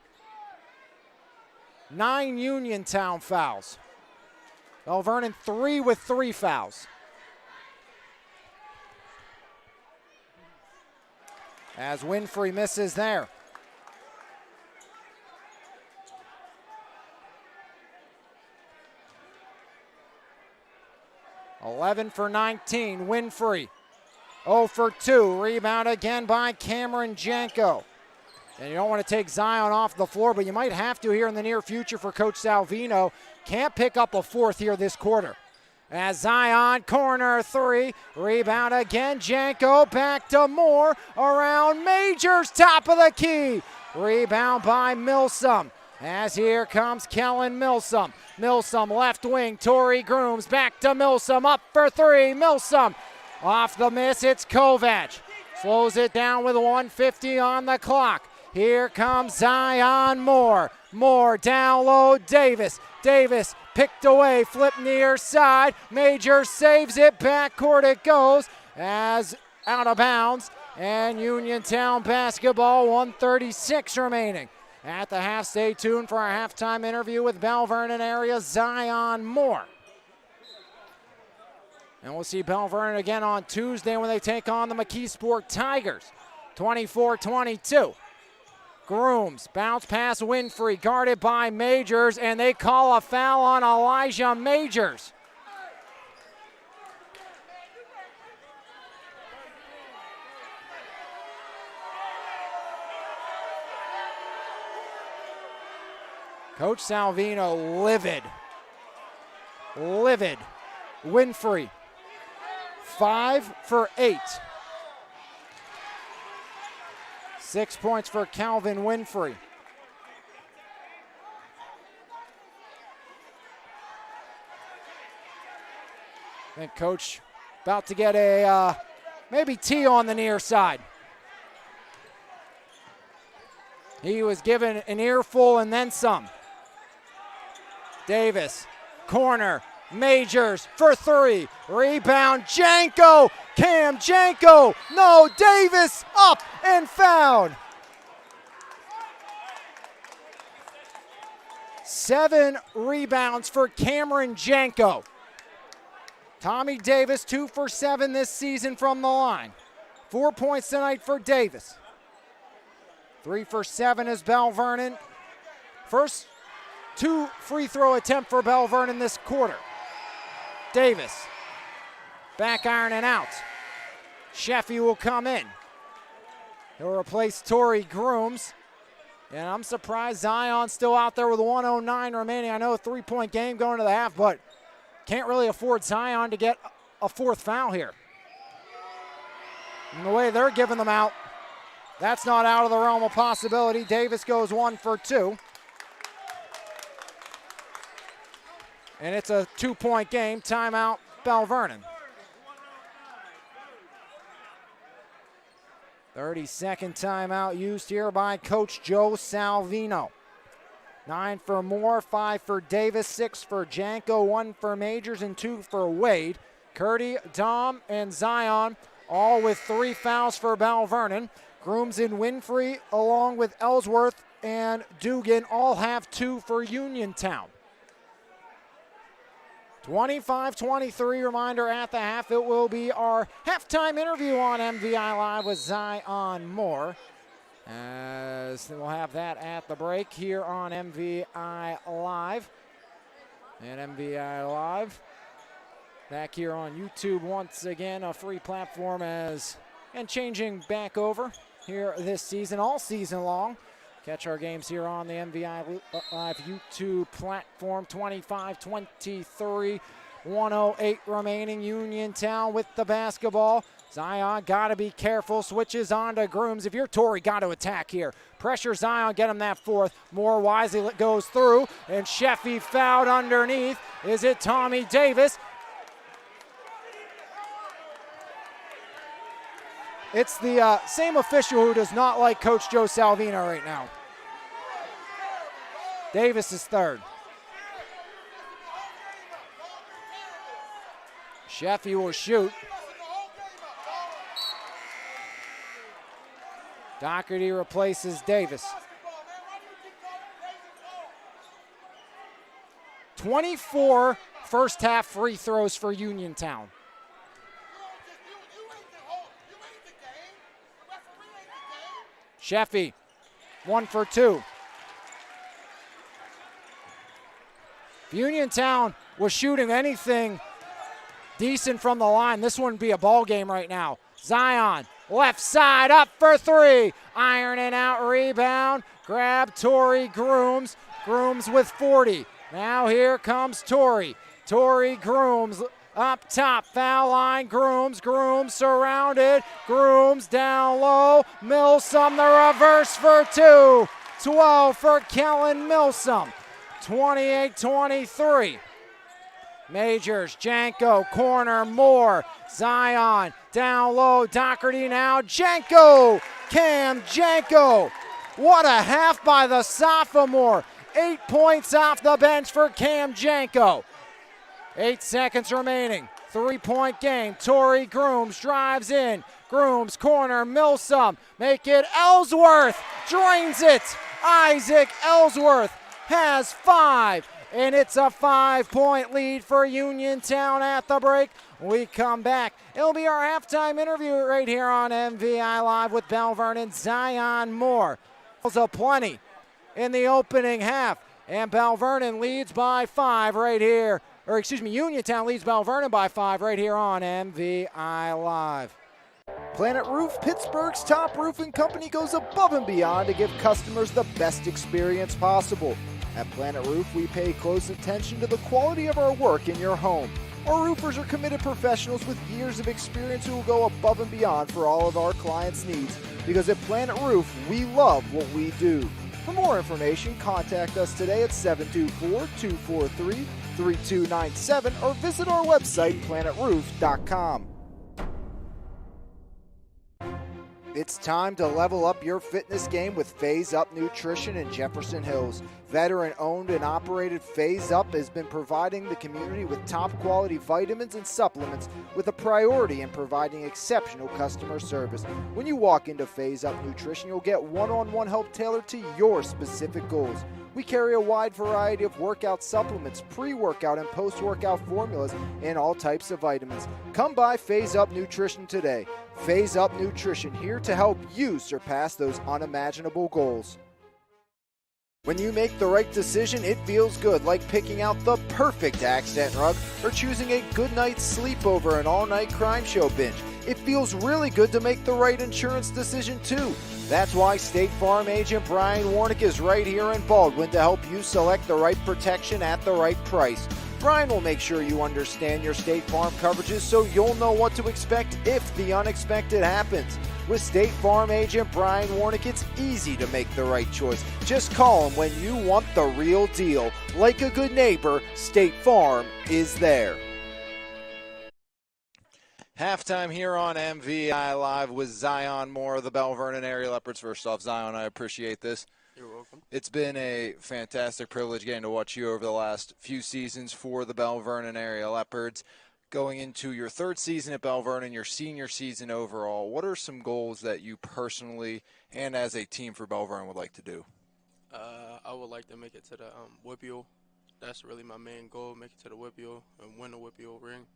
9 Uniontown fouls. Belle Vernon 3 with 3 fouls. As Winfrey misses there. "11 for 19, Winfrey. 0 for 2, rebound again by Cameron Janko. And you don't want to take Zion off the floor, but you might have to here in the near future for Coach Salvino. Can't pick up a fourth here this quarter. As Zion, corner 3, rebound again, Janko back to Moore, around Majors, top of the key. Rebound by Milsom. As here comes Kellen Milsom. Milsom left wing, Tory Grooms back to Milsom, up for 3, Milsom. Off the miss, it's Kovac. Slows it down with 1:50 on the clock. Here comes Zion Moore. Moore down low, Davis. Davis picked away, flip near side. Major saves it, backcourt it goes as out of bounds. And Uniontown basketball, 1:36 remaining. At the half, stay tuned for our halftime interview with Belle Vernon area Zion Moore. And we'll see Belle Vernon again on Tuesday when they take on the McKeesport Tigers. 24-22. Grooms, bounce pass Winfrey, guarded by Majors, and they call a foul on Elijah Majors. Coach Salvino livid. Winfrey, 5 for 8. 6 points for Calvin Winfrey. I think Coach about to get a maybe T on the near side. He was given an earful and then some. Davis, corner, Majors for 3. Rebound, Janko, Cam Janko. No, Davis up and fouled. 7 rebounds for Cameron Janko. Tommy Davis, 2 for 7 this season from the line. 4 points tonight for Davis. 3 for 7 is Belle Vernon. First 2 free throw attempt for Belle Vernon this quarter. Davis, back iron and out. Sheffy will come in. He'll replace Torrey Grooms. And I'm surprised Zion's still out there with 1:09 remaining. I know a 3-point game going to the half, but can't really afford Zion to get a 4th foul here. And the way they're giving them out, that's not out of the realm of possibility. Davis goes 1 for 2. And it's a 2-point game. Timeout, Belle Vernon. 32nd timeout used here by Coach Joe Salvino. 9 for Moore, 5 for Davis, 6 for Janko, 1 for Majors, and 2 for Wade. Curdy, Dom, and Zion, all with 3 fouls for Belle Vernon. Grooms and Winfrey, along with Ellsworth and Dugan, all have 2 for Uniontown. 25-23, reminder at the half, it will be our halftime interview on MVI Live with Zion Moore. As we'll have that at the break here on MVI Live. And MVI Live back here on YouTube once again, a free platform and changing back over here this season, all season long. Catch our games here on the MVI Live YouTube platform. 25-23, 1:08 remaining. Uniontown with the basketball. Zion got to be careful. Switches on to Grooms. If you're Torrey, got to attack here. Pressure Zion, get him that 4th. More wisely goes through, and Sheffy fouled underneath. Is it Tommy Davis? It's the same official who does not like Coach Joe Salvino right now. Davis is 3rd. Sheffy will shoot. Doherty replaces Davis. 24 first half free throws for Uniontown. Sheffy, 1 for 2. If Uniontown was shooting anything decent from the line, this wouldn't be a ball game right now. Zion, left side, up for 3. Iron and out, rebound. Grab Torrey Grooms. Grooms with 40. Now here comes Torrey. Torrey Grooms up top, foul line, Grooms surrounded. Grooms down low. Milsom the reverse for 2. 12 for Kellen Milsom. 28-23. Majors, Janko, corner, Moore, Zion, down low, Doherty now, Janko, Cam Janko. What a half by the sophomore. 8 points off the bench for Cam Janko. 8 seconds remaining, 3-point game. Torrey Grooms drives in, Grooms, corner, Milsom, make it Ellsworth, drains it. Isaac Ellsworth has 5. And it's a 5-point lead for Uniontown at the break. We come back. It'll be our halftime interview right here on MVI Live with Belle Vernon, Zion Moore. A plenty in the opening half. And Belle Vernon leads by 5 right here. Uniontown leads Belle Vernon by 5 right here on MVI Live. Planet Roof, Pittsburgh's top roofing company, goes above and beyond to give customers the best experience possible. At Planet Roof, we pay close attention to the quality of our work in your home. Our roofers are committed professionals with years of experience who will go above and beyond for all of our clients' needs. Because at Planet Roof, we love what we do. For more information, contact us today at 724-243-3297 or visit our website, planetroof.com. It's time to level up your fitness game with Phase Up Nutrition in Jefferson Hills. Veteran-owned and operated Phase Up has been providing the community with top-quality vitamins and supplements with a priority in providing exceptional customer service. When you walk into Phase Up Nutrition, you'll get one-on-one help tailored to your specific goals. We carry a wide variety of workout supplements, pre-workout and post-workout formulas, and all types of vitamins. Come by Phase Up Nutrition today. Phase Up Nutrition, here to help you surpass those unimaginable goals. When you make the right decision, it feels good, like picking out the perfect accent rug or choosing a good night's sleep over an all-night crime show binge. It feels really good to make the right insurance decision, too. That's why State Farm agent Brian Warnick is right here in Baldwin to help you select the right protection at the right price. Brian will make sure you understand your State Farm coverages so you'll know what to expect if the unexpected happens. With State Farm agent Brian Warnick, it's easy to make the right choice. Just call him when you want the real deal. Like a good neighbor, State Farm is there. Halftime here on MVI Live with Zion Moore of the Belle Vernon area Leopards. First off, Zion, I appreciate this. You're welcome. It's been a fantastic privilege getting to watch you over the last few seasons for the Belle Vernon area Leopards. Going into your third season at Belle Vernon, your senior season overall, what are some goals that you personally and as a team for Belle Vernon would like to do? I would like to make it to the WPIAL. That's really my main goal, make it to the WPIAL and win the WPIAL ring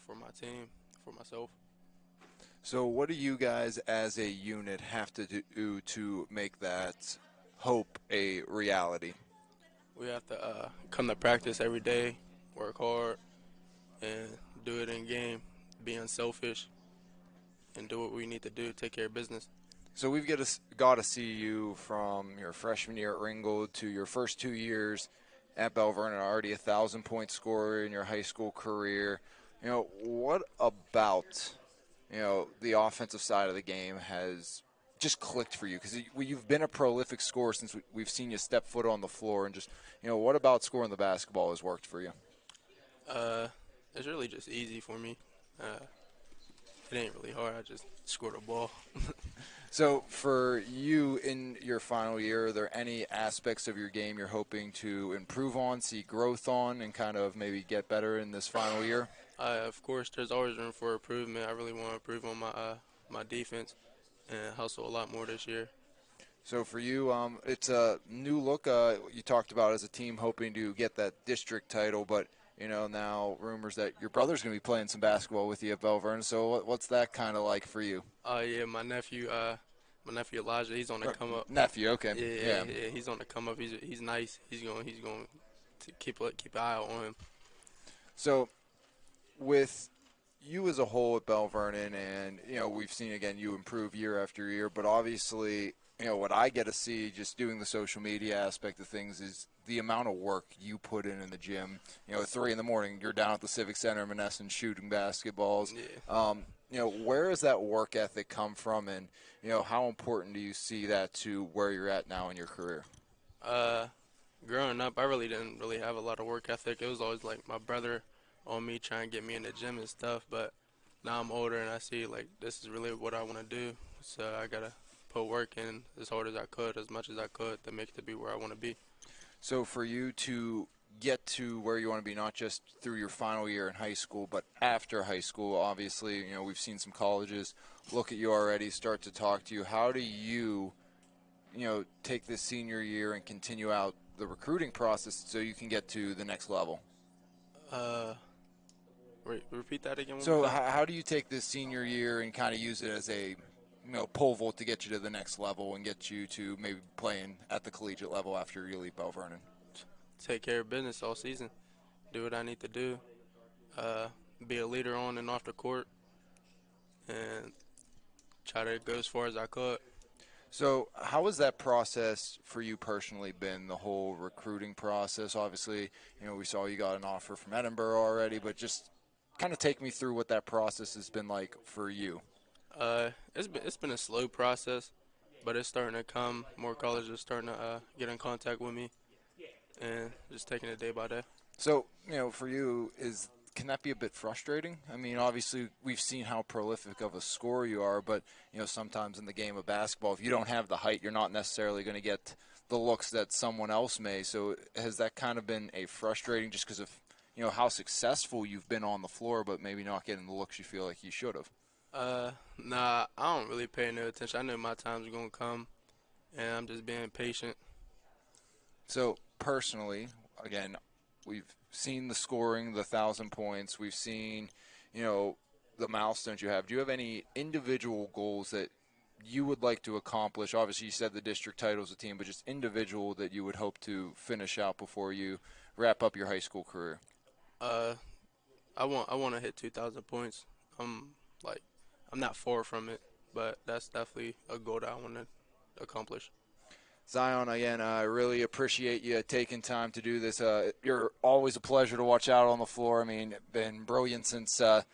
for my team, for myself. So what do you guys as a unit have to do to make that hope a reality? We have to come to practice every day, work hard, and do it in game, be unselfish, and do what we need to do, take care of business. So we've got to see you from your freshman year at Ringgold to your first 2 years at Belle Vernon, already a 1,000-point scorer in your high school career. You know, what about, the offensive side of the game has just clicked for you? Because you've been a prolific scorer since we've seen you step foot on the floor. And just, what about scoring the basketball has worked for you? It's really just easy for me. It ain't really hard. I just scored a ball. So for you in your final year, are there any aspects of your game you're hoping to improve on, see growth on, and kind of maybe get better in this final year? Of course, there's always room for improvement. I really want to improve on my defense and hustle a lot more this year. So for you, it's a new look. You talked about as a team hoping to get that district title, but now rumors that your brother's going to be playing some basketball with you at Belle Vernon. So what's that kind of like for you? Yeah, my nephew Elijah, he's on the come up. Nephew, okay. Yeah, he's on the come up. He's nice. He's going to keep an eye out on him. So with you as a whole at Belle Vernon, and we've seen again you improve year after year, but obviously what I get to see just doing the social media aspect of things is the amount of work you put in the gym. At 3 in the morning, you're down at the Civic Center in Menneson shooting basketballs. Yeah. Where does that work ethic come from, and how important do you see that to where you're at now in your career? Growing up, I really didn't really have a lot of work ethic. It was always like my brother on me trying to get me in the gym and stuff, but now I'm older and I see like this is really what I want to do, so I gotta put work in as hard as I could, as much as I could, to make it to be where I want to be. So for you to get to where you want to be, not just through your final year in high school, but after high school, obviously, we've seen some colleges look at you already, start to talk to you. How do you, take this senior year and continue out the recruiting process so you can get to the next level? Repeat that again. So how do you take this senior year and kind of use it as a pole vault to get you to the next level and get you to maybe playing at the collegiate level after you leave Belle Vernon? Take care of business all season. Do what I need to do. Be a leader on and off the court. And try to go as far as I could. So how has that process for you personally been, the whole recruiting process? Obviously, we saw you got an offer from Edinburgh already, but just kind of take me through what that process has been like for you. It's been a slow process, but it's starting to come. More colleges are starting to get in contact with me, and just taking it day by day. So, for you, can that be a bit frustrating? I mean, obviously, we've seen how prolific of a scorer you are, but, sometimes in the game of basketball, if you don't have the height, you're not necessarily going to get the looks that someone else may. So has that kind of been a frustrating just because of, how successful you've been on the floor, but maybe not getting the looks you feel like you should have? Nah, I don't really pay no attention. I know my time's gonna come, and I'm just being patient. So personally, again, we've seen the scoring, the 1,000 points. We've seen, the milestones you have. Do you have any individual goals that you would like to accomplish? Obviously, you said the district title is a team, but just individual that you would hope to finish out before you wrap up your high school career. I want to hit 2,000 points. I'm not far from it, but that's definitely a goal that I want to accomplish. Zion, again, I really appreciate you taking time to do this. You're always a pleasure to watch out on the floor. I mean, been brilliant since the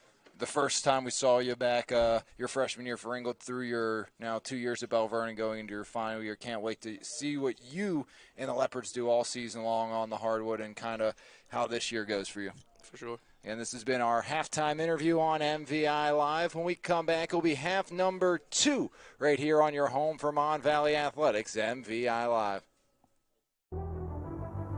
first time we saw you back your freshman year for Ringgold through your now 2 years at Belle Vernon going into your final year. Can't wait to see what you and the Leopards do all season long on the hardwood and kind of how this year goes for you. For sure. And this has been our halftime interview on MVI Live. When we come back, it'll be half number 2 right here on your home for Mon Valley Athletics, MVI Live.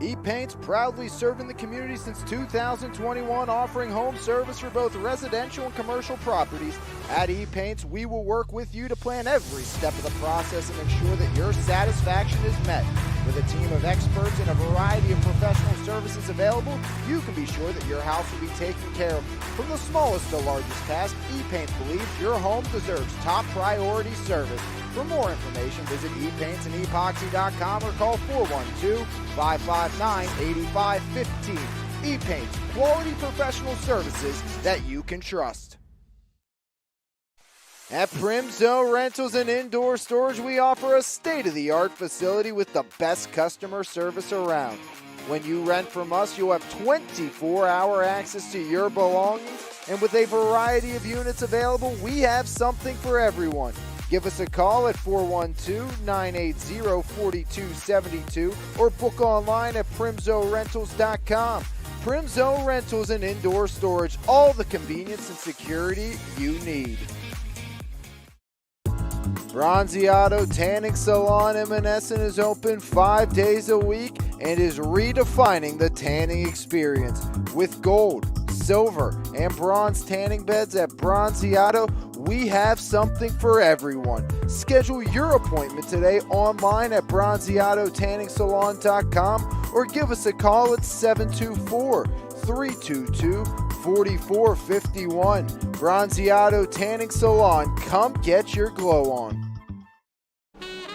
E-Paint's proudly serving the community since 2021, offering home service for both residential and commercial properties. At E-Paint's, we will work with you to plan every step of the process and ensure that your satisfaction is met. With a team of experts and a variety of professional services available, you can be sure that your house will be taken care of. From the smallest to largest task, E-Paint believes your home deserves top priority service. For more information, visit epaintsandEpoxy.com or call 412-559-8515. E-Paints, quality professional services that you can trust. At Primzo Rentals and Indoor Storage, we offer a state-of-the-art facility with the best customer service around. When you rent from us, you'll have 24-hour access to your belongings, and with a variety of units available, we have something for everyone. Give us a call at 412-980-4272 or book online at primzorentals.com. Primzo Rentals and Indoor Storage, all the convenience and security you need. Bronzeado Tanning Salon in Monessen is open 5 days a week and is redefining the tanning experience. With gold, silver, and bronze tanning beds at Bronzeado, we have something for everyone. Schedule your appointment today online at bronzeadotanningsalon.com or give us a call at 724-322-4451. Bronzeado Tanning Salon, come get your glow on.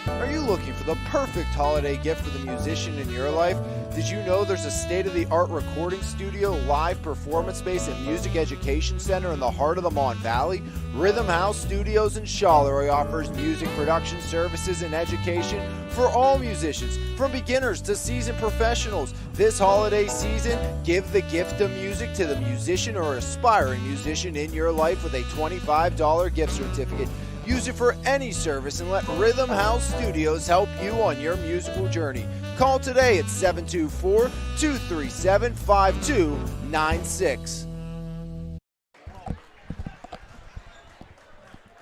Are you looking for the perfect holiday gift for the musician in your life? Did you know there's a state-of-the-art recording studio, live performance space, and music education center in the heart of the Mon Valley? Rhythm House Studios in Charleroi offers music production services and education for all musicians, from beginners to seasoned professionals. This holiday season, give the gift of music to the musician or aspiring musician in your life with a $25 gift certificate. Use it for any service and let Rhythm House Studios help you on your musical journey. Call today at 724-237-5296.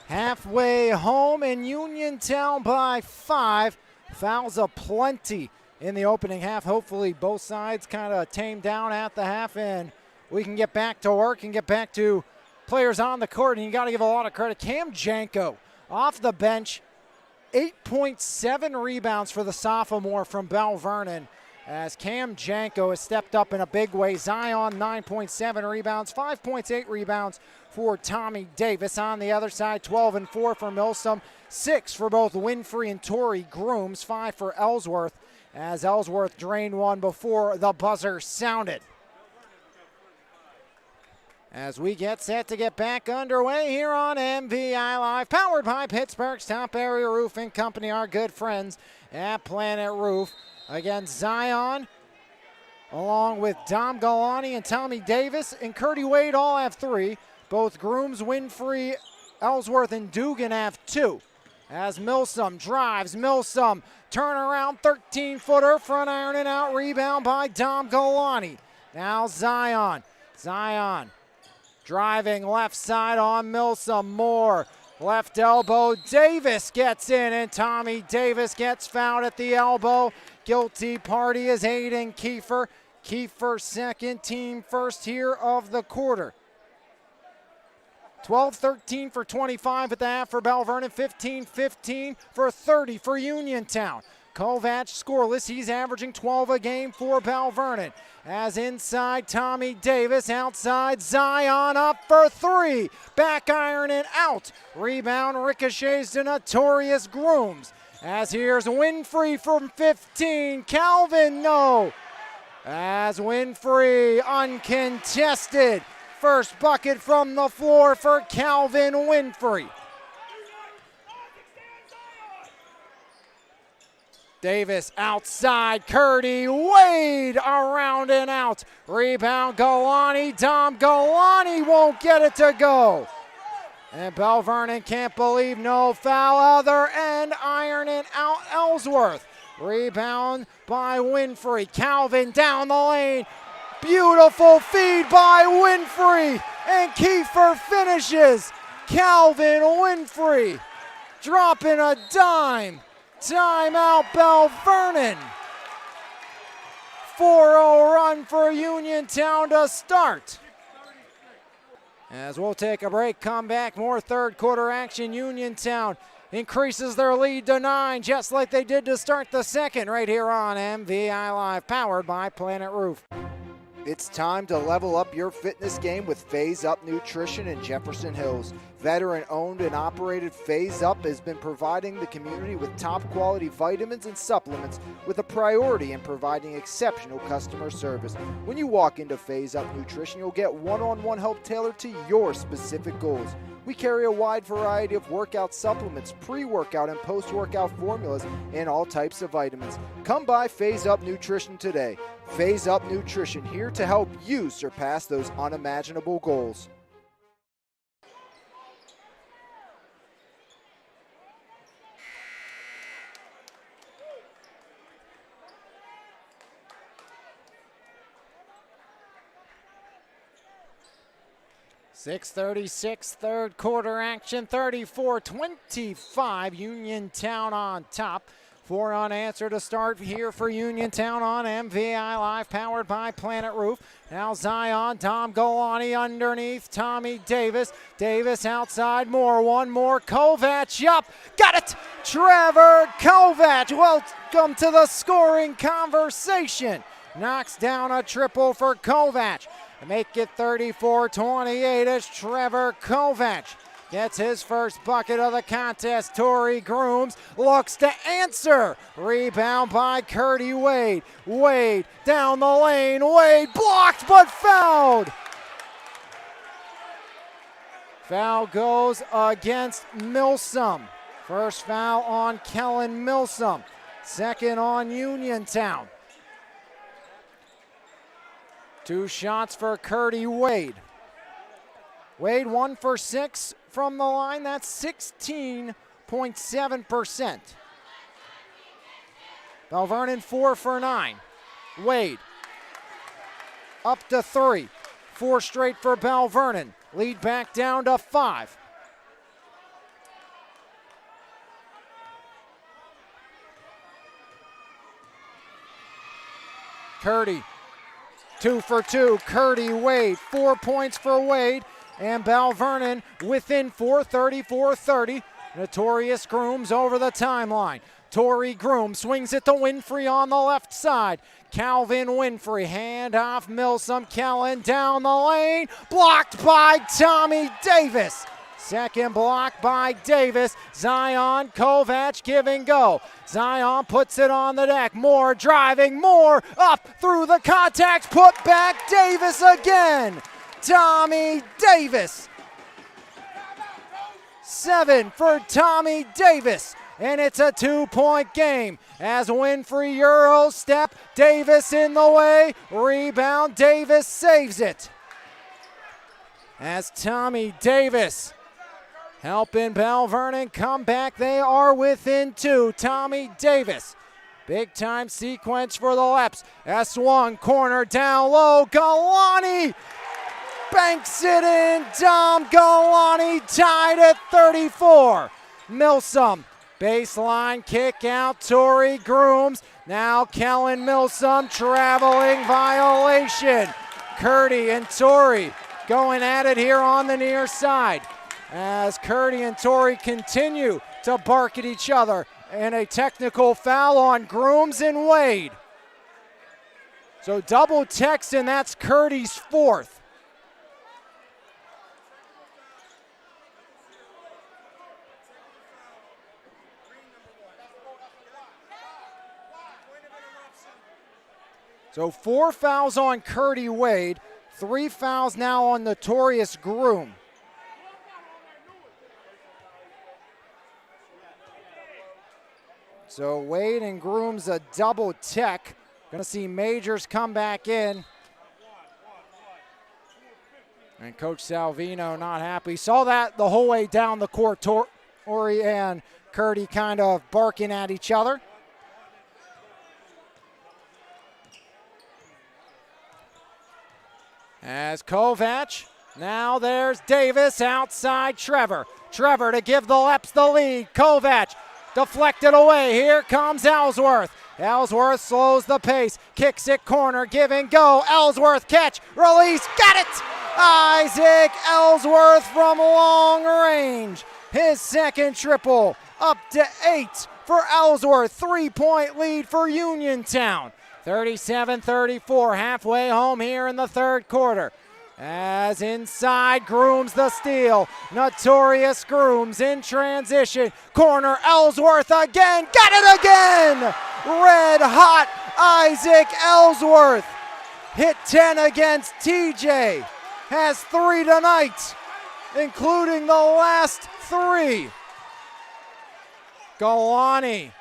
Halfway home in Uniontown by 5. Fouls aplenty in the opening half. Hopefully both sides kind of tamed down at the half, and we can get back to work and get back to players on the court, and you got to give a lot of credit. Cam Janko off the bench, 8.7 rebounds for the sophomore from Belle Vernon, as Cam Janko has stepped up in a big way. Zion, 9.7 rebounds, 5.8 rebounds for Tommy Davis. On the other side, 12 and 4 for Milsom, 6 for both Winfrey and Torrey Grooms, 5 for Ellsworth, as Ellsworth drained one before the buzzer sounded. as we get set to get back underway here on MVI Live, powered by Pittsburgh's top area roofing company, our good friends at Planet Roof. Again, Zion, along with Dom Galani and Tommy Davis and Curdy Wade all have 3. Both Grooms, Winfrey, Ellsworth, and Dugan have 2. As Milsom drives, Milsom, turnaround 13-footer, front iron and out, rebound by Dom Galani. Now Zion driving left side on Milsom, Moore, left elbow, Davis gets in, and Tommy Davis gets fouled at the elbow. Guilty party is Aiden Kiefer. Kiefer second, team first here of the quarter. 12-13 for 25 at the half for Belle Vernon, 15-15 for 30 for Uniontown. Kovac scoreless, he's averaging 12 a game for Belle Vernon. As inside, Tommy Davis, outside, Zion up for 3. Back iron and out. Rebound ricochets to Notorious Grooms. As here's Winfrey from 15, Calvin, no. As Winfrey uncontested. First bucket from the floor for Calvin Winfrey. Davis outside, Curdy Wade around and out. Rebound Galani, Dom Galani won't get it to go. And Belle Vernon can't believe no foul. Other end, iron and out Ellsworth. Rebound by Winfrey, Calvin down the lane. Beautiful feed by Winfrey, and Kiefer finishes. Calvin Winfrey dropping a dime. Timeout Belle Vernon. 4-0 run for Uniontown to start. As we'll take a break, come back, more third quarter action. Uniontown increases their lead to 9, just like they did to start the second, right here on MVI Live, powered by Planet Roof. It's time to level up your fitness game with Phase Up Nutrition in Jefferson Hills. Veteran-owned and operated Phase Up has been providing the community with top-quality vitamins and supplements with a priority in providing exceptional customer service. When you walk into Phase Up Nutrition, you'll get one-on-one help tailored to your specific goals. We carry a wide variety of workout supplements, pre-workout and post-workout formulas, and all types of vitamins. Come by Phase Up Nutrition today. Phase Up Nutrition, here to help you surpass those unimaginable goals. .636 third quarter action, 34-25, Uniontown on top. 4 unanswered to start here for Uniontown on MVI Live, powered by Planet Roof. Now Zion, Dom Galani underneath, Tommy Davis. Davis outside, one more, Kovac up, got it! Trevor Kovac, welcome to the scoring conversation. Knocks down a triple for Kovac. Make it 34-28 as Trevor Kovac gets his first bucket of the contest. Torrey Grooms looks to answer. Rebound by Curdy Wade. Wade down the lane. Wade blocked but fouled. Foul goes against Milsom. First foul on Kellen Milsom. Second on Uniontown. 2 shots for Curdy Wade. Wade 1 for 6 from the line. That's 16.7%. Belle Vernon 4 for 9. Wade up to 3. 4 straight for Belle Vernon. Lead back down to 5. Curdy 2 for 2, Curdy Wade, 4 points for Wade, and Belle Vernon within 4, 34-30. Notorious Grooms over the timeline. Torrey Groom swings it to Winfrey on the left side. Calvin Winfrey, hand off Milsom, Kellen down the lane, blocked by Tommy Davis. Second block by Davis. Zion, Kovac, give and go. Zion puts it on the deck. Moore driving, Moore up through the contacts, put back Davis again. Tommy Davis. 7 for Tommy Davis. And it's a 2-point game as Winfrey Euro step. Davis in the way. Rebound. Davis saves it. As Tommy Davis helping Belle Vernon come back. They are within 2. Tommy Davis. Big time sequence for the Leps. S1 corner down low. Galani banks it in. Dom Galani tied at 34. Milsom. Baseline kick out, Tori Grooms. Now Kellen Milsom, traveling violation. Curdy and Tori going at it here on the near side. As Curdy and Tori continue to bark at each other. And a technical foul on Grooms and Wade. So double text, and that's Curdy's 4th. So 4 fouls on Curdy Wade, 3 fouls now on Notorious Groom. So Wade and Groom's a double tech. Gonna see Majors come back in. And Coach Salvino not happy. Saw that the whole way down the court. Tori and Curdy kind of barking at each other. As Kovac, now there's Davis outside Trevor. Trevor to give the Leps the lead. Kovac deflected away. Here comes Ellsworth. Ellsworth slows the pace. Kicks it corner. Give and go. Ellsworth catch. Release. Got it. Isaac Ellsworth from long range. His second triple. Up to 8 for Ellsworth. 3-point lead for Uniontown. 37-34. Halfway home here in the third quarter. As inside, Grooms the steal. Notorious Grooms in transition. Corner, Ellsworth again. Got it again! Red hot Isaac Ellsworth. Hit 10 against TJ. Has 3 tonight, including the last 3. Galani.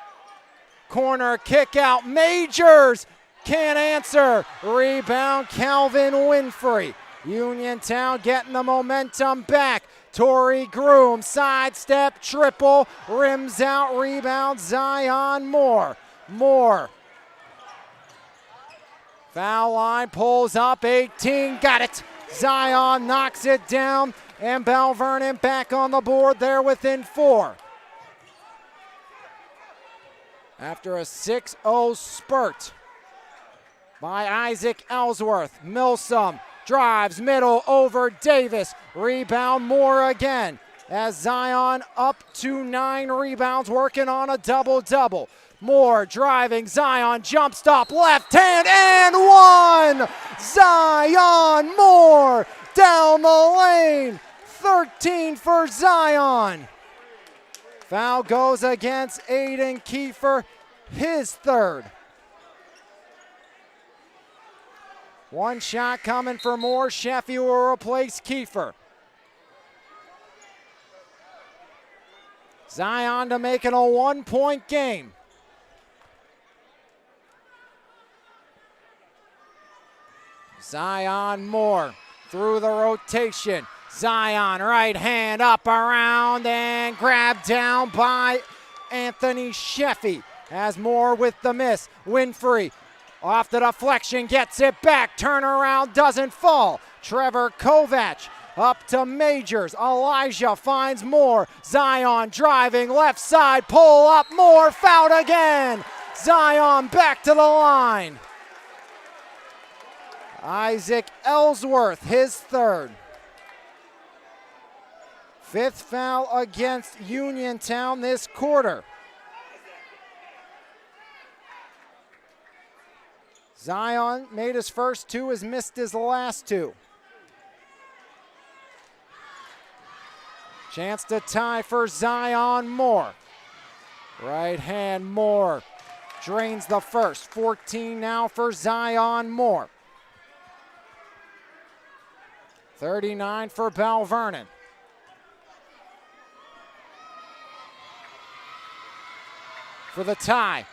Corner kick out. Majors can't answer. Rebound, Calvin Winfrey. Uniontown getting the momentum back. Tori Groom, sidestep, triple, rims out, rebound, Zion Moore. Moore. Foul line, pulls up, 18, got it. Zion knocks it down, and Belle Vernon back on the board there within 4. After a 6-0 spurt by Isaac Ellsworth. Milsom drives middle over Davis. Rebound Moore again as Zion up to 9 rebounds, working on a double-double. Moore driving, Zion jump stop, left hand and 1! Zion Moore down the lane. 13 for Zion. Foul goes against Aiden Kiefer, his 3rd. One shot coming for Moore. Sheffy will replace Kiefer. Zion to make it a 1-point game. Zion Moore through the rotation. Zion right hand up around and grabbed down by Anthony Sheffy. As Moore with the miss. Winfrey off the deflection, gets it back. Turnaround doesn't fall. Trevor Kovac up to Majors. Elijah finds Moore. Zion driving left side. Pull up. Moore fouled again. Zion back to the line. Isaac Ellsworth, his 3rd. 5th foul against Uniontown this quarter. Zion made his first 2, has missed his last 2. Chance to tie for Zion Moore. Right hand Moore drains the first. 14 now for Zion Moore. 39 for Belle Vernon. For the tie,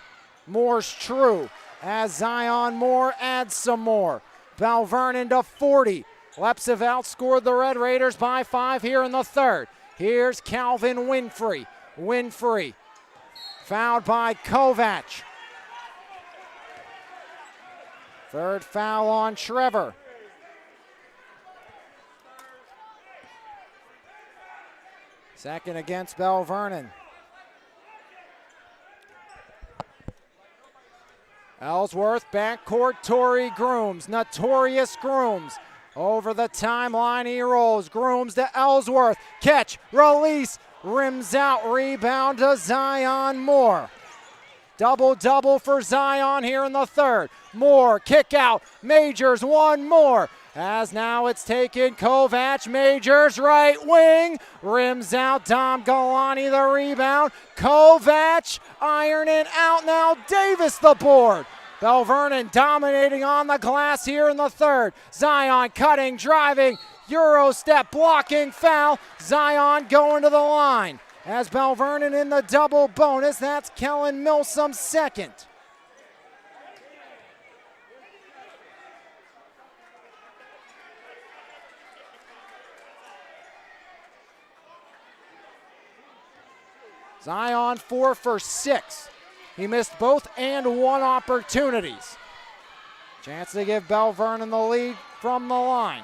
Moore's true as Zion Moore adds some more. Belle Vernon to 40. Leps have outscored the Red Raiders by 5 here in the third. Here's Calvin Winfrey. Winfrey fouled by Kovac. Third foul on Trevor. Second against Belle Vernon. Ellsworth, backcourt, Torrey Grooms, notorious Grooms. Over the timeline he rolls, Grooms to Ellsworth, catch, release, rims out, rebound to Zion Moore. Double-double for Zion here in the third. Moore, kick out, Majors, one more. As now it's taken Kovac, Majors, right wing, rims out, Dom Galani the rebound. Kovac, ironing out now, Davis the board. Belle Vernon dominating on the glass here in the third. Zion cutting, driving, Euro step, blocking, foul. Zion going to the line. As Belle Vernon in the double bonus, that's Kellen Milsom's second. Zion 4 for 6. He missed both and one opportunities. Chance to give Belle Vernon the lead from the line.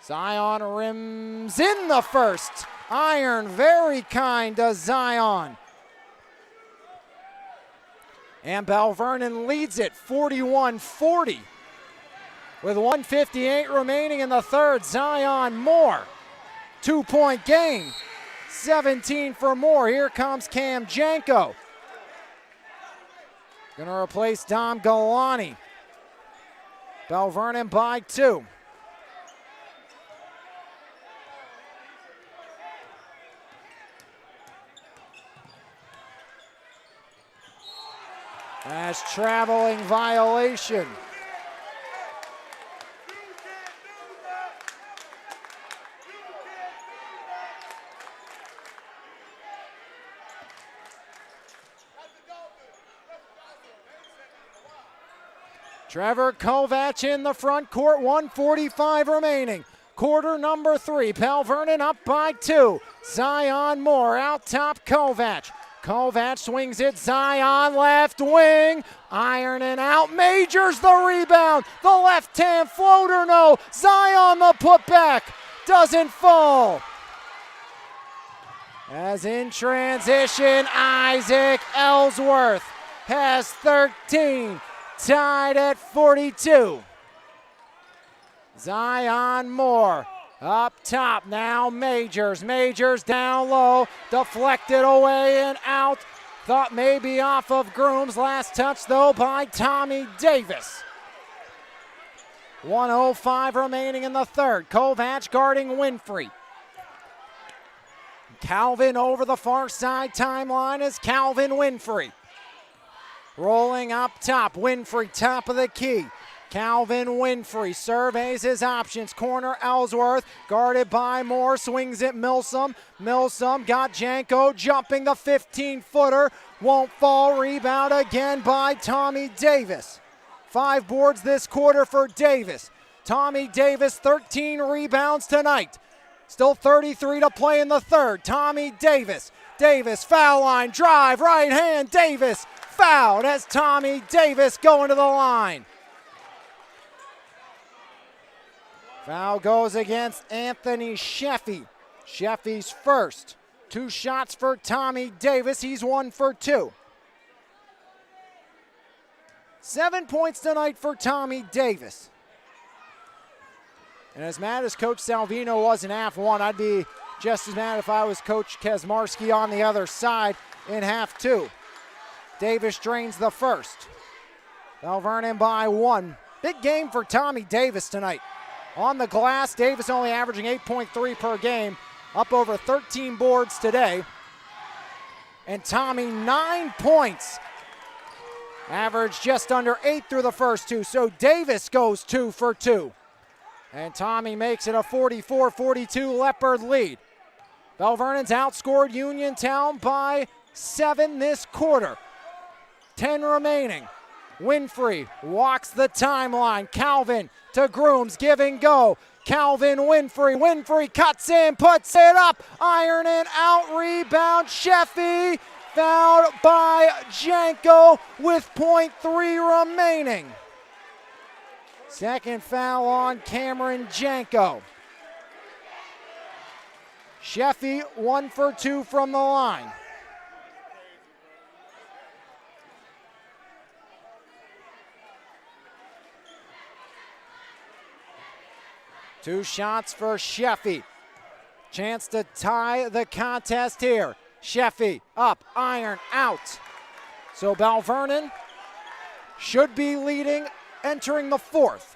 Zion rims in the first. Iron, very kind to Zion. And Belle Vernon leads it 41-40. With 1:58 remaining in the third, Zion Moore. 2-point game. 17 for Moore. Here comes Cam Janko. Going to replace Dom Galani. Belle Vernon by 2. That's traveling violation. Trevor Kovac in the front court, 1:45 remaining. Quarter number 3, Belle Vernon up by 2. Zion Moore out top Kovac. Kovac swings it, Zion left wing, ironing out, Majors the rebound, the left-hand floater, no, Zion the putback, doesn't fall. As in transition, Isaac Ellsworth has 13, tied at 42. Zion Moore up top, now Majors. Majors down low, deflected away and out. Thought maybe off of Grooms. Last touch though by Tommy Davis. 1:05 remaining in the third. Kovac guarding Winfrey. Calvin over the far side timeline is Calvin Winfrey. Rolling up top, Winfrey top of the key. Calvin Winfrey surveys his options. Corner Ellsworth, guarded by Moore, swings it Milsom. Milsom got Janko jumping the 15-footer. Won't fall, rebound again by Tommy Davis. 5 boards this quarter for Davis. Tommy Davis, 13 rebounds tonight. Still 33 to play in the third. Tommy Davis. Davis, foul line, drive, right hand, Davis. Fouled as Tommy Davis going to the line. Foul goes against Anthony Sheffy. Sheffy's first. 2 shots for Tommy Davis. He's 1 for 2. 7 points tonight for Tommy Davis. And as mad as Coach Salvino was in half one, I'd be just as mad if I was Coach Kesmarski on the other side in half 2. Davis drains the first. Belle Vernon by 1. Big game for Tommy Davis tonight. On the glass, Davis only averaging 8.3 per game, up over 13 boards today. And Tommy 9 points. Averaged just under 8 through the first 2, so Davis goes 2 for 2. And Tommy makes it a 44-42 Leopard lead. Belle Vernon's outscored Uniontown by 7 this quarter. 10 remaining. Winfrey walks the timeline. Calvin to Grooms, give and go. Calvin Winfrey. Winfrey cuts in, puts it up. Iron and out, rebound. Sheffy fouled by Janko with .3 remaining. Second foul on Cameron Janko. Sheffy 1 for 2 from the line. Two shots for Sheffy. Chance to tie the contest here. Sheffy up, iron, out. So Belle Vernon should be leading entering the fourth.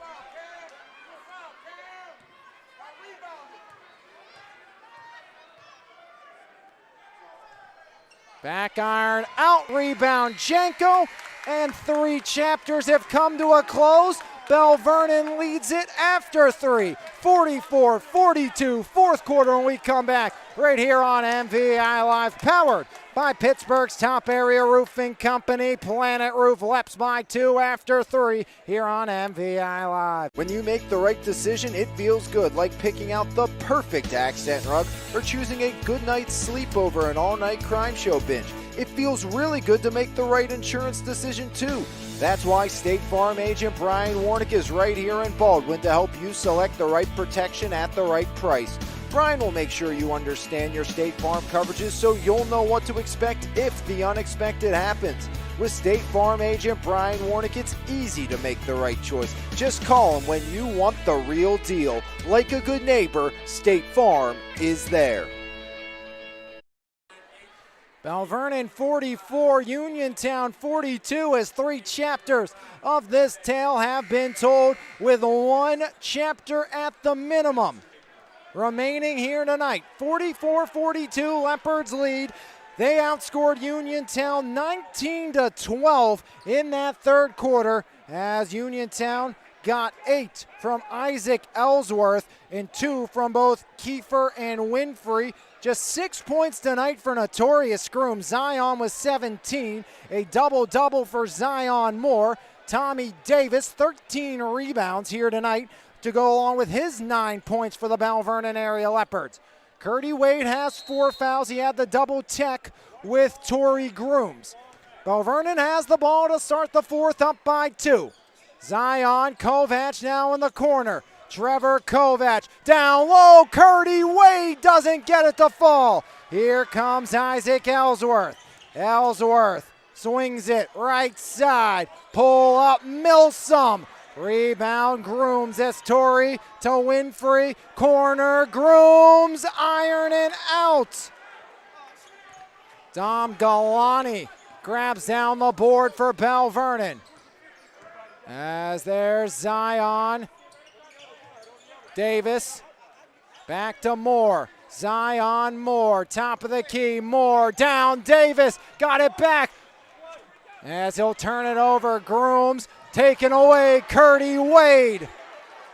Back iron, out, rebound, Janko, and 3 chapters have come to a close. Belle Vernon leads it after 3, 44-42, fourth quarter when we come back right here on MVI Live, powered by Pittsburgh's top area roofing company, Planet Roof. Leps by 2 after 3 here on MVI Live. When you make the right decision, it feels good, like picking out the perfect accent rug or choosing a good night's sleep over an all-night crime show binge. It feels really good to make the right insurance decision too. That's why State Farm agent Brian Warnick is right here in Baldwin to help you select the right protection at the right price. Brian will make sure you understand your State Farm coverages so you'll know what to expect if the unexpected happens. With State Farm agent Brian Warnick, it's easy to make the right choice. Just call him when you want the real deal. Like a good neighbor, State Farm is there. Belle Vernon 44, Uniontown 42, as 3 chapters of this tale have been told, with 1 chapter at the minimum remaining here tonight. 44-42, Leopards lead. They outscored Uniontown 19-12 in that third quarter, as Uniontown got 8 from Isaac Ellsworth and 2 from both Kiefer and Winfrey. Just 6 points tonight for Notorious Groom. Zion was 17, a double-double for Zion Moore. Tommy Davis, 13 rebounds here tonight to go along with his 9 points for the Belle Vernon area Leopards. Curdy Wade has 4 fouls. He had the double tech with Torrey Grooms. Belle Vernon has the ball to start the fourth, up by 2. Zion Kovac now in the corner. Trevor Kovac down low. Curdy Wade doesn't get it to fall. Here comes Isaac Ellsworth. Ellsworth swings it right side. Pull up Milsom. Rebound Grooms as Torrey to Winfrey. Corner Grooms. Iron and out. Dom Galani grabs down the board for Belle Vernon. As there's Zion. Davis, back to Moore. Zion Moore, top of the key. Moore down. Davis got it back. As he'll turn it over, Grooms taken away. Curdy Wade,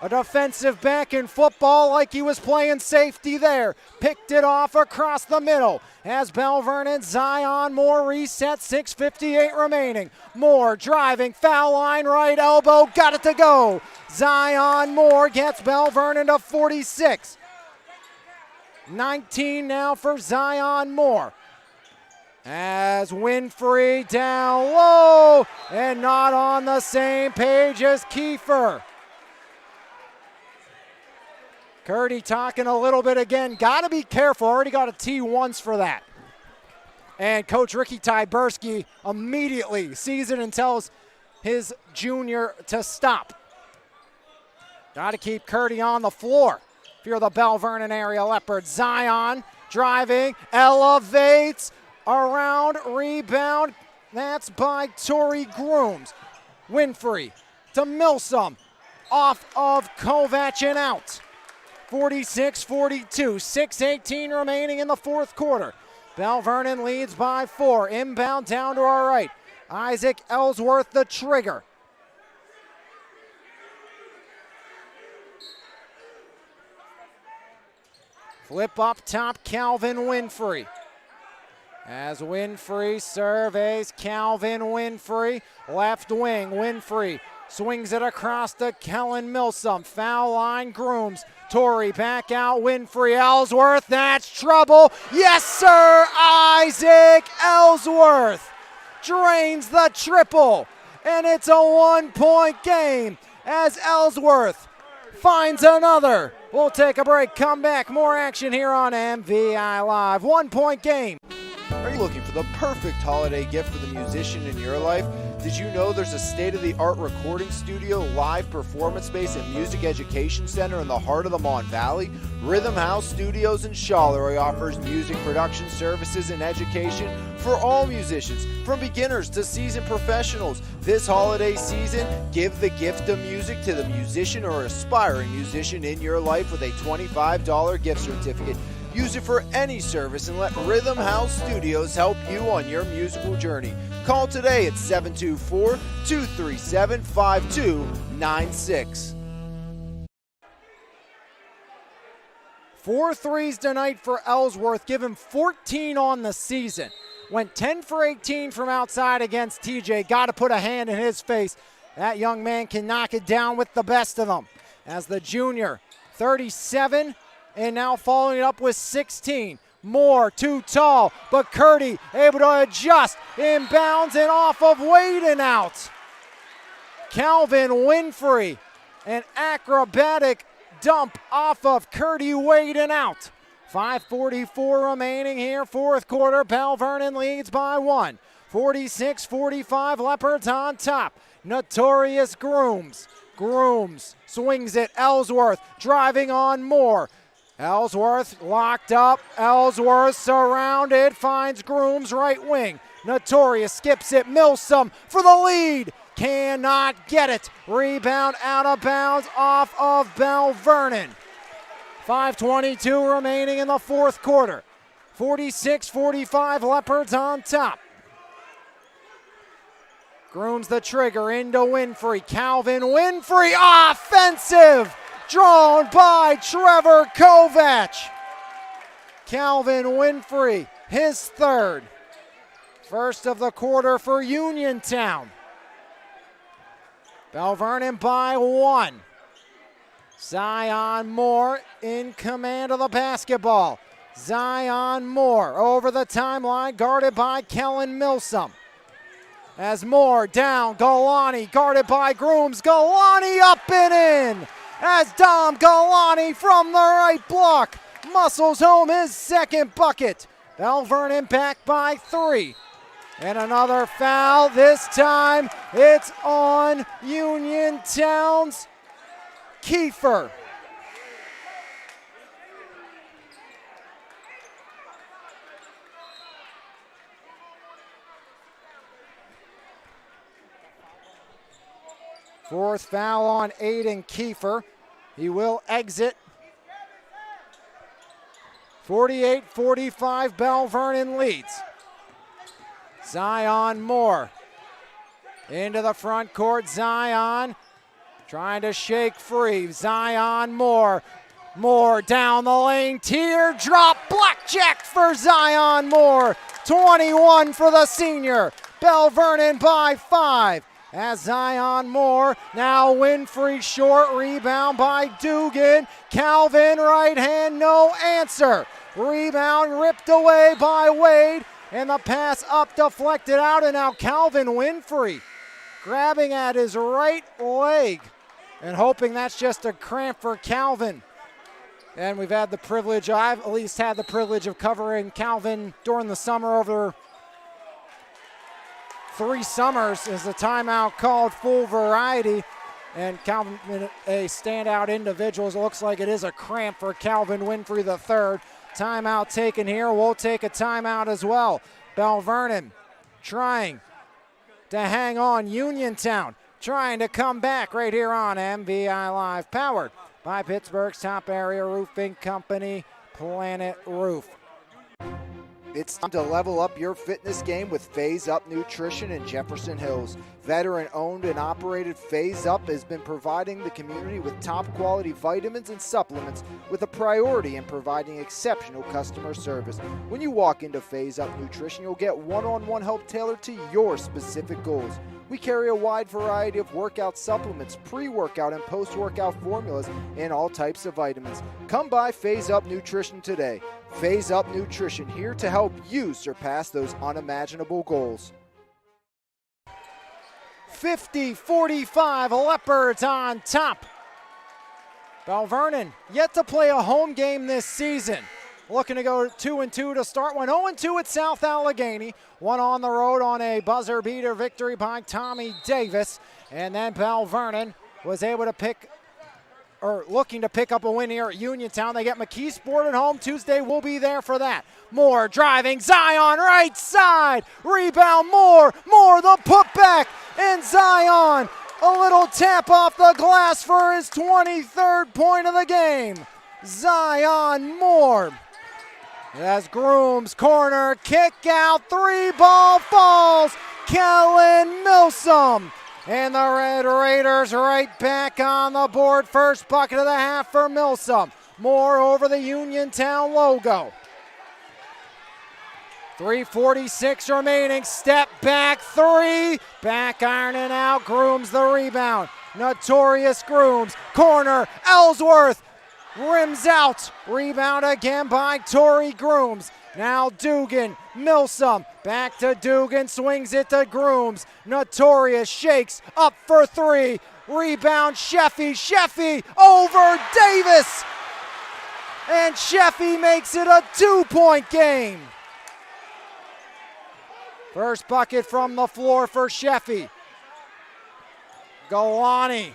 a defensive back in football like he was playing safety there. Picked it off across the middle. As Belle Vernon, Zion Moore resets, 6:58 remaining. Moore driving, foul line, right elbow, got it to go. Zion Moore gets Belle Vernon to 46. 19 now for Zion Moore. As Winfrey down low and not on the same page as Kiefer. Curdy talking a little bit again. Got to be careful. Already got a T once for that. And Coach Ricky Tyberski immediately sees it and tells his junior to stop. Got to keep Curdy on the floor if you're the Belle Vernon area Leopards. Zion driving, elevates, around, rebound. That's by Torrey Grooms. Winfrey to Milsom, off of Kovac and out. 46-42, 6:18 remaining in the fourth quarter. Belle Vernon leads by 4. Inbound down to our right. Isaac Ellsworth the trigger. Flip up top, Calvin Winfrey. As Winfrey surveys, Calvin Winfrey, left wing, Winfrey swings it across to Kellen Milsom. Foul line, Grooms. Torrey back out, Winfrey, Ellsworth, that's trouble. Yes, sir, Isaac Ellsworth drains the triple, and it's a 1-point game as Ellsworth finds another. We'll take a break, come back, more action here on MVI Live. 1-point game. Are you looking for the perfect holiday gift for the musician in your life? Did you know there's a state-of-the-art recording studio, live performance space, and music education center in the heart of the Mon Valley? Rhythm House Studios in Charleroi offers music production services and education for all musicians, from beginners to seasoned professionals. This holiday season, give the gift of music to the musician or aspiring musician in your life with a $25 gift certificate. Use it for any service and let Rhythm House Studios help you on your musical journey. Call today at 724-237-5296. 4 threes tonight for Ellsworth, give him 14 on the season. Went 10 for 18 from outside against TJ. Got to put a hand in his face. That young man can knock it down with the best of them. As the junior, 37, and now following it up with 16. Moore, too tall, but Curdy able to adjust, inbounds and off of Wade and out. Calvin Winfrey, an acrobatic dump off of Curdy Wade and out. 5:44 remaining here, fourth quarter. Belle Vernon leads by 1. 46-45, Leopards on top. Notorious Grooms. Grooms swings it, Ellsworth driving on Moore. Ellsworth locked up, Ellsworth surrounded, finds Grooms right wing. Notorious skips it, Milsom for the lead, cannot get it. Rebound out of bounds off of Belle Vernon. 5:22 remaining in the fourth quarter. 46-45, Leopards on top. Grooms the trigger into Winfrey, Calvin Winfrey, offensive! Drawn by Trevor Kovac. Calvin Winfrey, his third. First of the quarter for Uniontown. Belle Vernon by 1. Zion Moore in command of the basketball. Zion Moore over the timeline, guarded by Kellen Milsom. As Moore down, Galani guarded by Grooms. Galani up and in! As Dom Galani from the right block muscles home his second bucket. Belle Vernon back by 3. And another foul. This time it's on Uniontown's Kiefer. Fourth foul on Aiden Kiefer. He will exit. 48-45, Belle Vernon leads. Zion Moore into the front court. Zion trying to shake free. Zion Moore. Moore down the lane. Teardrop blackjack for Zion Moore. 21 for the senior. Belle Vernon by 5. As Zion Moore, now Winfrey short, rebound by Dugan. Calvin right hand, no answer. Rebound ripped away by Wade, and the pass up deflected out, and now Calvin Winfrey grabbing at his right leg and hoping that's just a cramp for Calvin. And we've had the privilege, I've at least had the privilege of covering Calvin during the summer over 3 summers as the timeout called full variety, and Calvin, a standout individual. It looks like it is a cramp for Calvin Winfrey III. Timeout taken here. We'll take a timeout as well. Belle Vernon trying to hang on. Uniontown trying to come back right here on MVI Live, powered by Pittsburgh's top area roofing company, Planet Roof. It's time to level up your fitness game with Phase Up Nutrition in Jefferson Hills. Veteran-owned and operated Phase Up has been providing the community with top-quality vitamins and supplements with a priority in providing exceptional customer service. When you walk into Phase Up Nutrition, you'll get one-on-one help tailored to your specific goals. We carry a wide variety of workout supplements, pre-workout and post-workout formulas, and all types of vitamins. Come by Phase Up Nutrition today. Phase Up Nutrition, here to help you surpass those unimaginable goals. 50-45, Leopards on top. Vernon yet to play a home game this season. Looking to go 2-2 to start. Went 0-2 at South Allegheny. One on the road on a buzzer beater victory by Tommy Davis. And then Vernon was able to looking to pick up a win here at Uniontown. They get McKeesport at home. Tuesday will be there for that. Moore driving, Zion right side. Rebound, Moore the putback. And Zion, a little tap off the glass for his 23rd point of the game. Zion Moore. As Grooms, corner, kick out, 3-ball falls. Kellen Milsom. And the Red Raiders right back on the board. First bucket of the half for Milsom. Moore over the Uniontown logo. 3:46 remaining. Step back three. Back ironing out. Grooms the rebound. Notorious Grooms. Corner. Ellsworth. Rims out. Rebound again by Torrey Grooms. Now Dugan, Milsom, back to Dugan, swings it to Grooms. Notorious shakes, up for three. Rebound Sheffy over Davis. And Sheffy makes it a 2-point game. First bucket from the floor for Sheffy. Galani,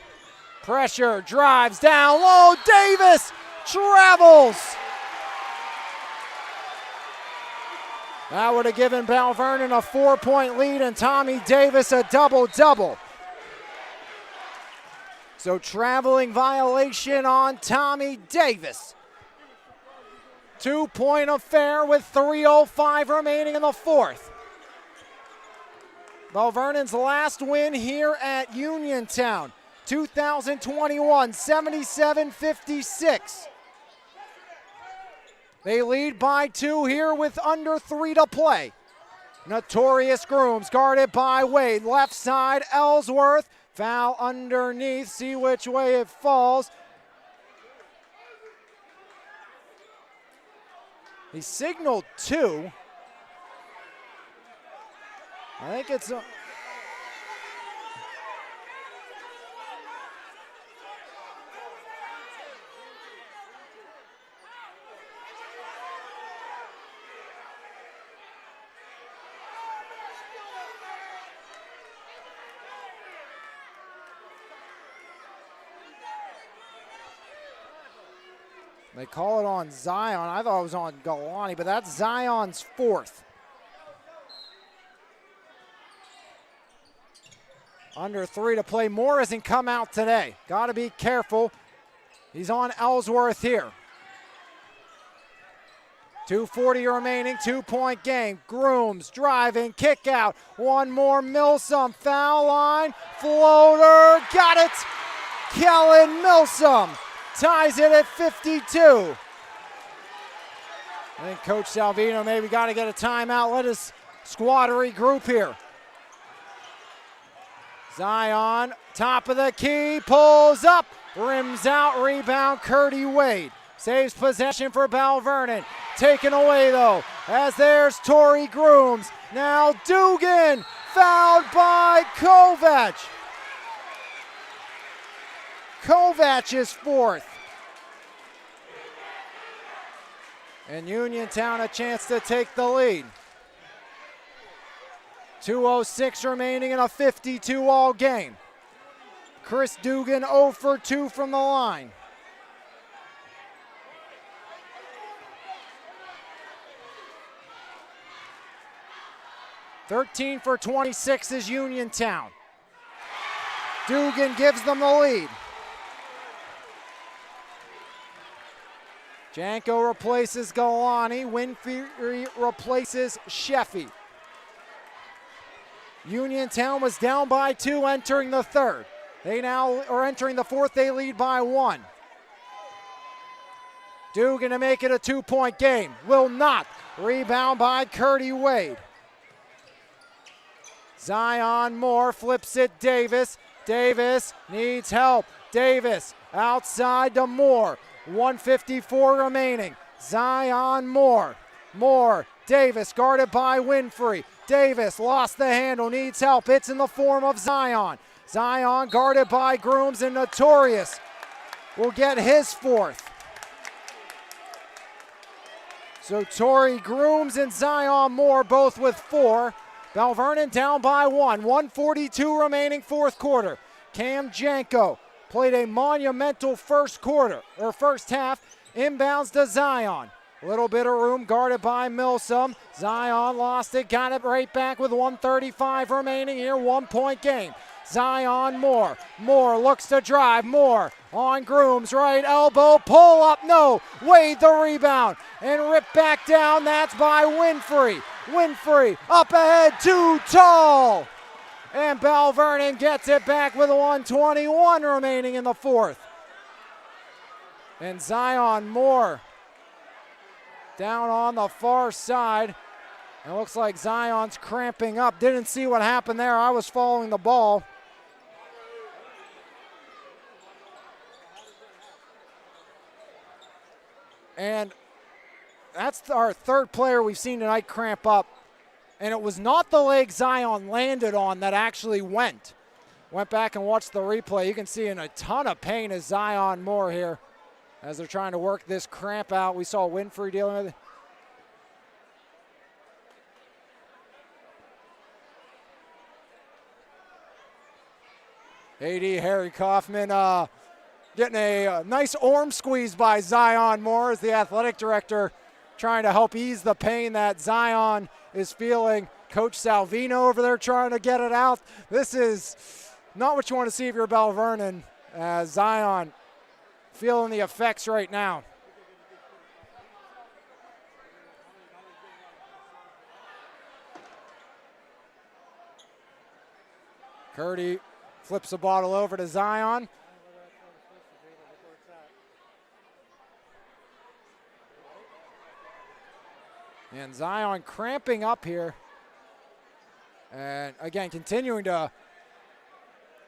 pressure, drives down low, Davis travels. That would have given Vernon a 4-point lead and Tommy Davis a double-double. So traveling violation on Tommy Davis. 2-point affair with 3:05 remaining in the fourth. Vernon's last win here at Uniontown, 2021, 77-56. They lead by 2 here with under 3 to play. Notorious Grooms guarded by Wade. Left side, Ellsworth. Foul underneath. See which way it falls. He signaled 2. I think it's a... They call it on Zion. I thought it was on Galani, but that's Zion's 4th. Under 3 to play. Moore hasn't come out today. Got to be careful. He's on Ellsworth here. 2:40 remaining, 2-point game. Grooms driving, kick out. One more, Milsom, foul line, floater, got it. Kellen Milsom ties it at 52. I think Coach Salvino maybe got to get a timeout. Let his squad regroup here. Zion, top of the key, pulls up, rims out, rebound, Curdy Wade. Saves possession for Vernon. Taken away though, as there's Torrey Grooms. Now Dugan, fouled by Kovac. Kovac is 4th. And Uniontown a chance to take the lead. 2:06 remaining in a 52-all game. Chris Dugan 0 for 2 from the line. (13 for 26 is Uniontown. Dugan gives them the lead. Janko replaces Galani. Winfrey replaces Sheffy. Uniontown was down by 2 entering the third. They now are entering the fourth. They lead by 1. Dugan to make it a 2-point game. Will not. Rebound by Curdy Wade. Zion Moore flips it. Davis. Davis needs help. Davis outside to Moore. 1:54 remaining. Zion Moore. Moore. Davis guarded by Winfrey. Davis lost the handle. Needs help. It's in the form of Zion. Zion guarded by Grooms, and Notorious will get his fourth. So Torrey Grooms and Zion Moore both with 4. Belle Vernon down by 1. 1:42 remaining fourth quarter. Cam Janko played a monumental first half. Inbounds to Zion. A little bit of room guarded by Milsom. Zion lost it, got it right back with 1:35 remaining here. 1-point game. Zion Moore. Moore looks to drive. Moore on Grooms, right elbow, pull up, no. Wade the rebound and ripped back down. That's by Winfrey. Winfrey up ahead, too tall. And Belle Vernon gets it back with 1:21 remaining in the fourth. And Zion Moore down on the far side. It looks like Zion's cramping up. Didn't see what happened there. I was following the ball. And that's our third player we've seen tonight cramp up. And it was not the leg Zion landed on that actually went. Went back and watched the replay. You can see in a ton of pain is Zion Moore here as they're trying to work this cramp out. We saw Winfrey dealing with it. AD Harry Kaufman getting a nice arm squeeze by Zion Moore as the athletic director trying to help ease the pain that Zion is feeling. Coach Salvino over there trying to get it out. This is not what you want to see if you're Belle Vernon. Zion feeling the effects right now. Curdy flips the bottle over to Zion. And Zion cramping up here. And again, continuing to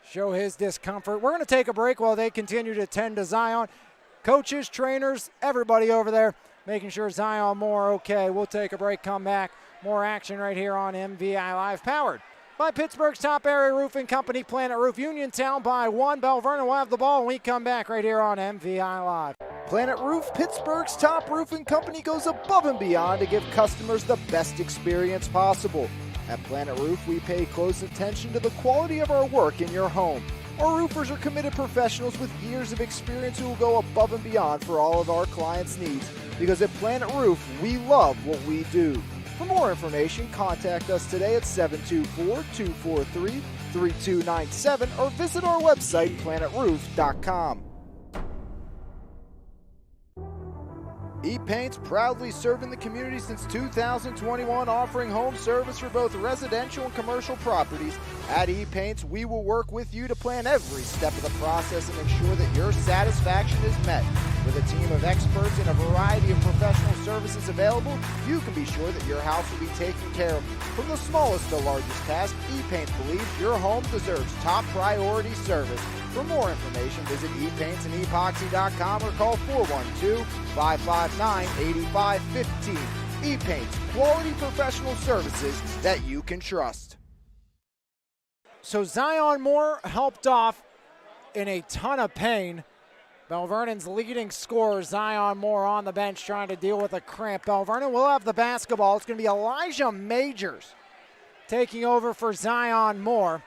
show his discomfort. We're going to take a break while they continue to tend to Zion. Coaches, trainers, everybody over there making sure Zion Moore okay. We'll take a break, come back. More action right here on MVI Live, powered by Pittsburgh's top area roofing company, Planet Roof. Uniontown by 1. Belle Vernon will have the ball when we come back right here on MVI Live. Planet Roof, Pittsburgh's top roofing company, goes above and beyond to give customers the best experience possible. At Planet Roof, we pay close attention to the quality of our work in your home. Our roofers are committed professionals with years of experience who will go above and beyond for all of our clients' needs. Because at Planet Roof, we love what we do. For more information, contact us today at 724-243-3297 or visit our website, planetroof.com. E-Paint's proudly serving the community since 2021, offering home service for both residential and commercial properties. At E-Paint's, we will work with you to plan every step of the process and ensure that your satisfaction is met. With a team of experts and a variety of professional services available, you can be sure that your house will be taken care of. From the smallest to largest task, E-Paint believes your home deserves top priority service. For more information, visit epaintsandEpoxy.com or call 412-559-8515. E-Paints, quality professional services that you can trust. So Zion Moore helped off in a ton of pain. Belle Vernon's leading scorer, Zion Moore, on the bench trying to deal with a cramp. Belle Vernon will have the basketball. It's going to be Elijah Majors taking over for Zion Moore.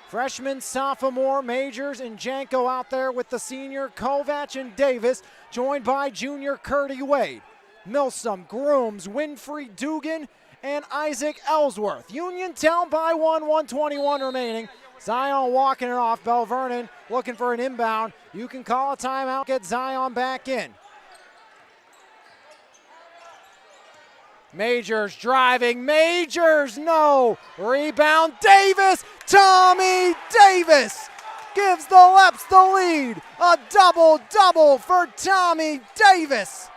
Freshman, sophomore, Majors, and Janko out there with the senior Kovac and Davis, joined by junior Curdy Wade. Milsom, Grooms, Winfrey, Dugan, and Isaac Ellsworth. Uniontown by 1, 1:21 remaining. Zion walking it off. Belle Vernon looking for an inbound. You can call a timeout, get Zion back in. Majors driving, Majors, no. Rebound, Davis, Tommy Davis gives the Leps the lead. A double-double for Tommy Davis.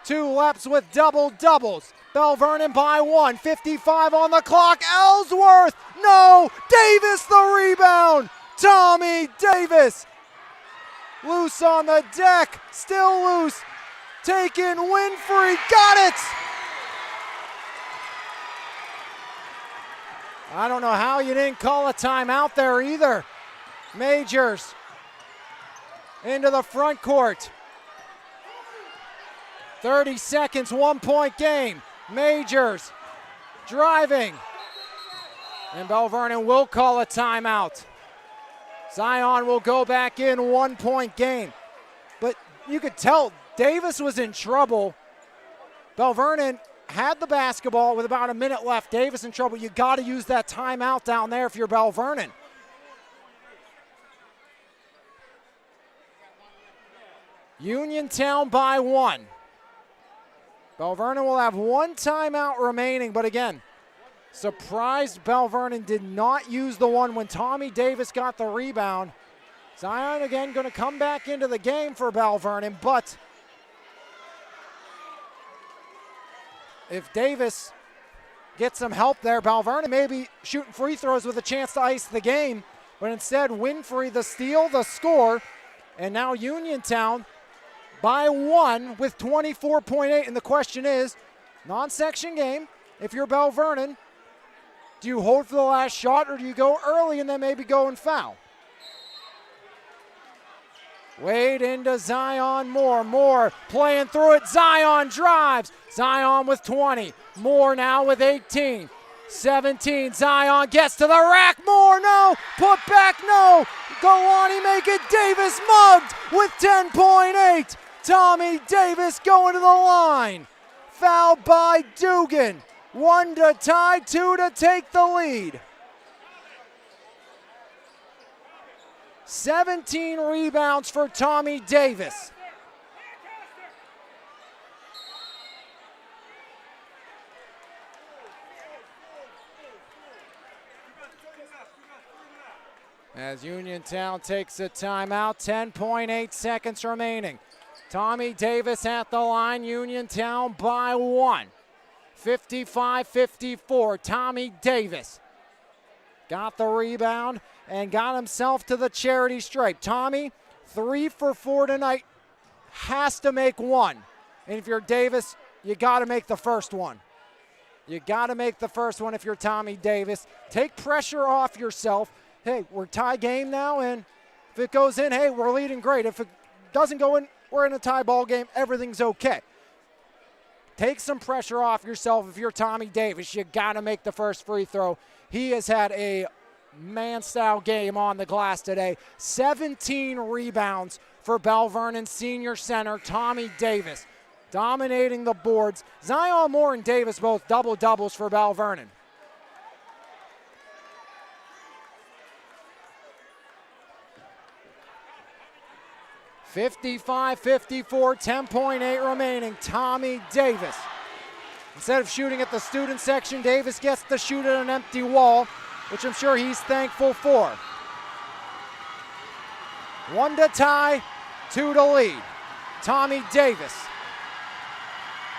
2 Leps with double-doubles. Belle Vernon by 1, 55 on the clock, Ellsworth, no, Davis the rebound. Tommy Davis, loose on the deck, still loose. Taken, Winfrey, got it! I don't know how you didn't call a timeout there either. Majors into the front court. 30 seconds, 1-point game. Majors driving. And Belle Vernon will call a timeout. Zion will go back in, 1-point game. But you could tell Davis was in trouble. Belle Vernon had the basketball with about a minute left. Davis in trouble. You got to use that timeout down there if you're Belle Vernon. Uniontown by 1. Belle Vernon will have 1 timeout remaining, but again, surprised Belle Vernon did not use the one when Tommy Davis got the rebound. Zion again going to come back into the game for Belle Vernon, but if Davis gets some help there, Belle Vernon may be shooting free throws with a chance to ice the game, but instead Winfrey the steal, the score, and now Uniontown by 1 with 24.8, and the question is, non-section game, if you're Belle Vernon, do you hold for the last shot or do you go early and then maybe go and foul? Wade into Zion, Moore playing through it, Zion drives, Zion with 20, Moore now with 18, 17, Zion gets to the rack, Moore, no, put back, no, Galani make it, Davis mugged with 10.8, Tommy Davis going to the line, fouled by Dugan, 1 to tie, 2 to take the lead. 17 rebounds for Tommy Davis. As Uniontown takes a timeout, 10.8 seconds remaining. Tommy Davis at the line, Uniontown by 1. 55-54, Tommy Davis got the rebound and got himself to the charity stripe. Tommy, 3 for 4 tonight, has to make 1. And if you're Davis, you got to make the first one. You got to make the first one if you're Tommy Davis. Take pressure off yourself. Hey, we're tie game now, and if it goes in, hey, we're leading great. If it doesn't go in, we're in a tie ball game. Everything's okay. Take some pressure off yourself if you're Tommy Davis. You got to make the first free throw. He has had a man-style game on the glass today. 17 rebounds for Belle Vernon senior center Tommy Davis, dominating the boards. Zion Moore and Davis both double-doubles for Belle Vernon. (55-54), 10.8 remaining. Tommy Davis. Instead of shooting at the student section, Davis gets to shoot at an empty wall, which I'm sure he's thankful for. 1 to tie, 2 to lead. Tommy Davis,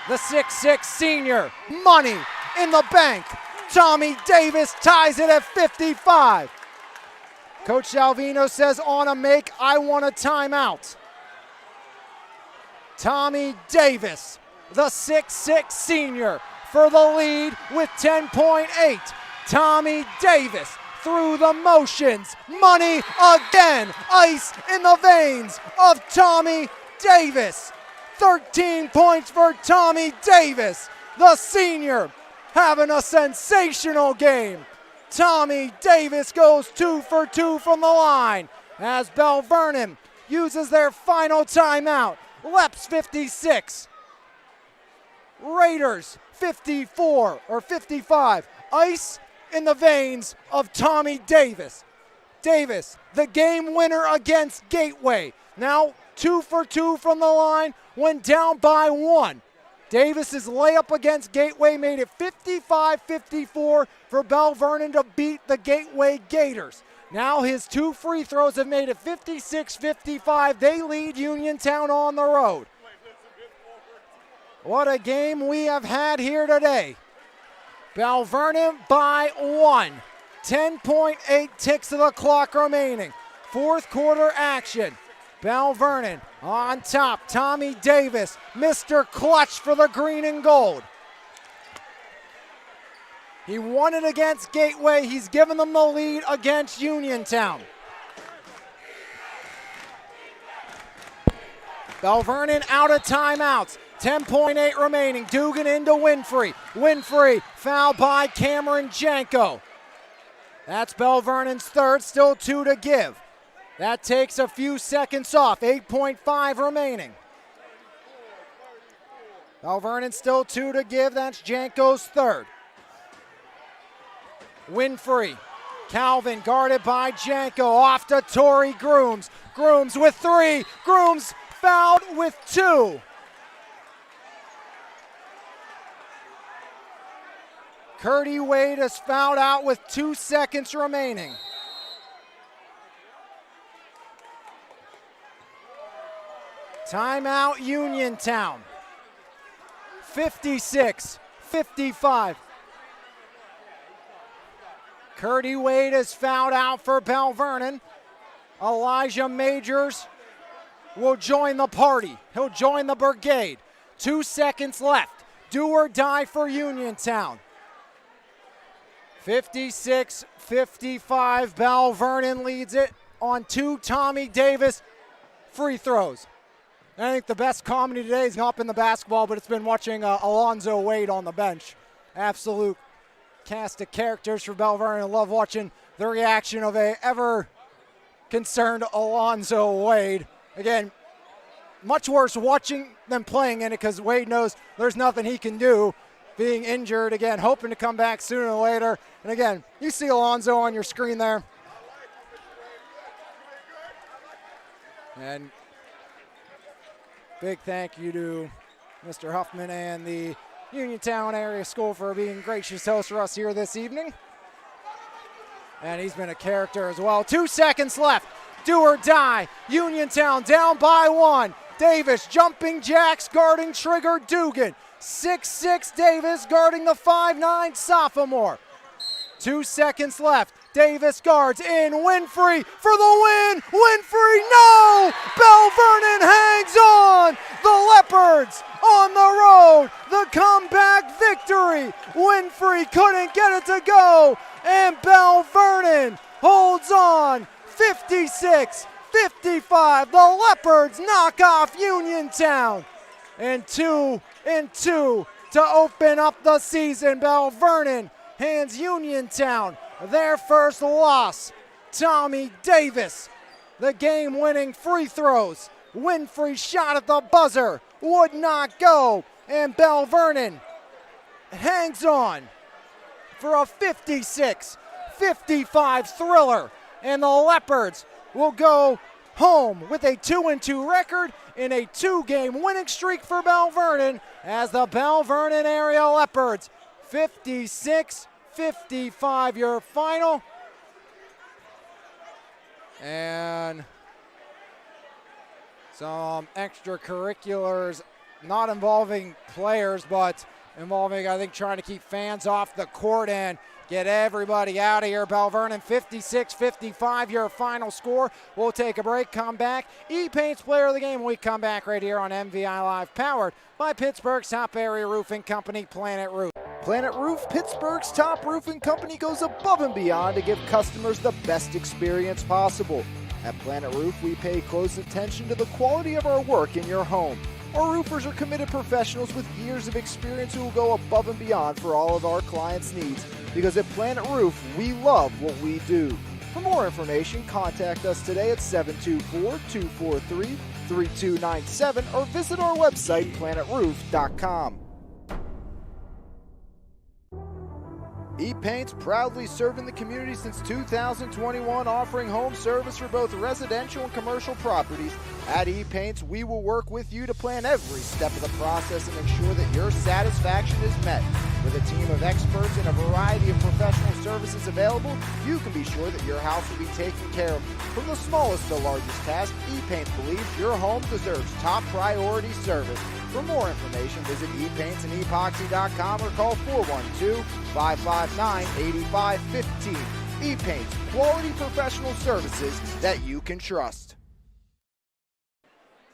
the 6'6" senior, money in the bank. Tommy Davis ties it at 55. Coach Salvino says on a make, I want a timeout. Tommy Davis, the 6'6" senior, for the lead with 10.8. Tommy Davis through the motions. Money again. Ice in the veins of Tommy Davis. 13 points for Tommy Davis, the senior, having a sensational game. Tommy Davis goes 2 for 2 from the line as Belle Vernon uses their final timeout. Leps 56. Raiders 54 or 55. Ice in the veins of Tommy Davis. Davis, the game winner against Gateway. Now 2 for 2 from the line when down by 1. Davis's layup against Gateway made it 55-54 for Belle Vernon to beat the Gateway Gators. Now his 2 free throws have made it 56-55. They lead Uniontown on the road. What a game we have had here today. Belle Vernon by 1. 10.8 ticks of the clock remaining. Fourth quarter action. Belle Vernon on top. Tommy Davis, Mr. Clutch for the green and gold. He won it against Gateway. He's given them the lead against Uniontown. Belle Vernon out of timeouts. 10.8 remaining. Dugan into Winfrey. Winfrey fouled by Cameron Janko. That's Belle Vernon's third, still 2 to give. That takes a few seconds off. 8.5 remaining. Belle Vernon still 2 to give. That's Janko's third. Winfrey. Calvin guarded by Janko. Off to Torrey Grooms. Grooms with 3. Grooms fouled with 2. Curdy Wade is fouled out with 2 seconds remaining. Timeout Uniontown. 56-55. Curdy Wade is fouled out for Belle Vernon. Elijah Majors will join the party. He'll join the brigade. 2 seconds left. Do or die for Uniontown. 56-55. Belle Vernon leads it on 2 Tommy Davis free throws. I think the best comedy today is not been the basketball, but it's been watching Alonzo Wade on the bench. Absolute cast of characters for Belle Vernon. I love watching the reaction of a ever-concerned Alonzo Wade. Again, much worse watching than playing in it because Wade knows there's nothing he can do. Being injured, again, hoping to come back sooner or later. And again, you see Alonzo on your screen there. And big thank you to Mr. Huffman and the Uniontown Area School for being gracious hosts for us here this evening. And he's been a character as well. 2 seconds left. Do or die. Uniontown down by 1. Davis jumping jacks guarding Trigger Dugan. 6'6" Davis guarding the 5'9" sophomore. 2 seconds left. Davis guards in. Winfrey for the win. Winfrey, no! Belle Vernon hangs on. The Leopards on the road. The comeback victory. Winfrey couldn't get it to go. And Belle Vernon holds on. 56-55. The Leopards knock off Uniontown. And 2-2 to open up the season. Belle Vernon hands Uniontown their first loss. Tommy Davis, the game-winning free throws. Winfrey shot at the buzzer, would not go. And Belle Vernon hangs on for a 56-55 thriller. And the Leopards will go home with a 2-2 record in a 2-game winning streak for Belle Vernon as the Belle Vernon area Leopards. 56-55 your final. And some extracurriculars not involving players, but involving, I think, trying to keep fans off the court and get everybody out of here. Belle Vernon 56-55 your final score. We'll take a break, come back. E-Paint's player of the game when we come back right here on MVI Live, powered by Pittsburgh's top area roofing company, Planet Roof. Planet Roof, Pittsburgh's top roofing company, goes above and beyond to give customers the best experience possible. At Planet Roof, we pay close attention to the quality of our work in your home. Our roofers are committed professionals with years of experience who will go above and beyond for all of our clients' needs. Because at Planet Roof, we love what we do. For more information, contact us today at 724-243-3297 or visit our website, planetroof.com. Paints, proudly serving the community since 2021, offering home service for both residential and commercial properties. At E-Paints, we will work with you to plan every step of the process and ensure that your satisfaction is met. With a team of experts and a variety of professional services available, you can be sure that your house will be taken care of. From the smallest to largest task, E-Paints believes your home deserves top priority service. For more information, visit epaintssandepoxy.com or call 412-559-8515. E-Paints, quality professional services that you can trust.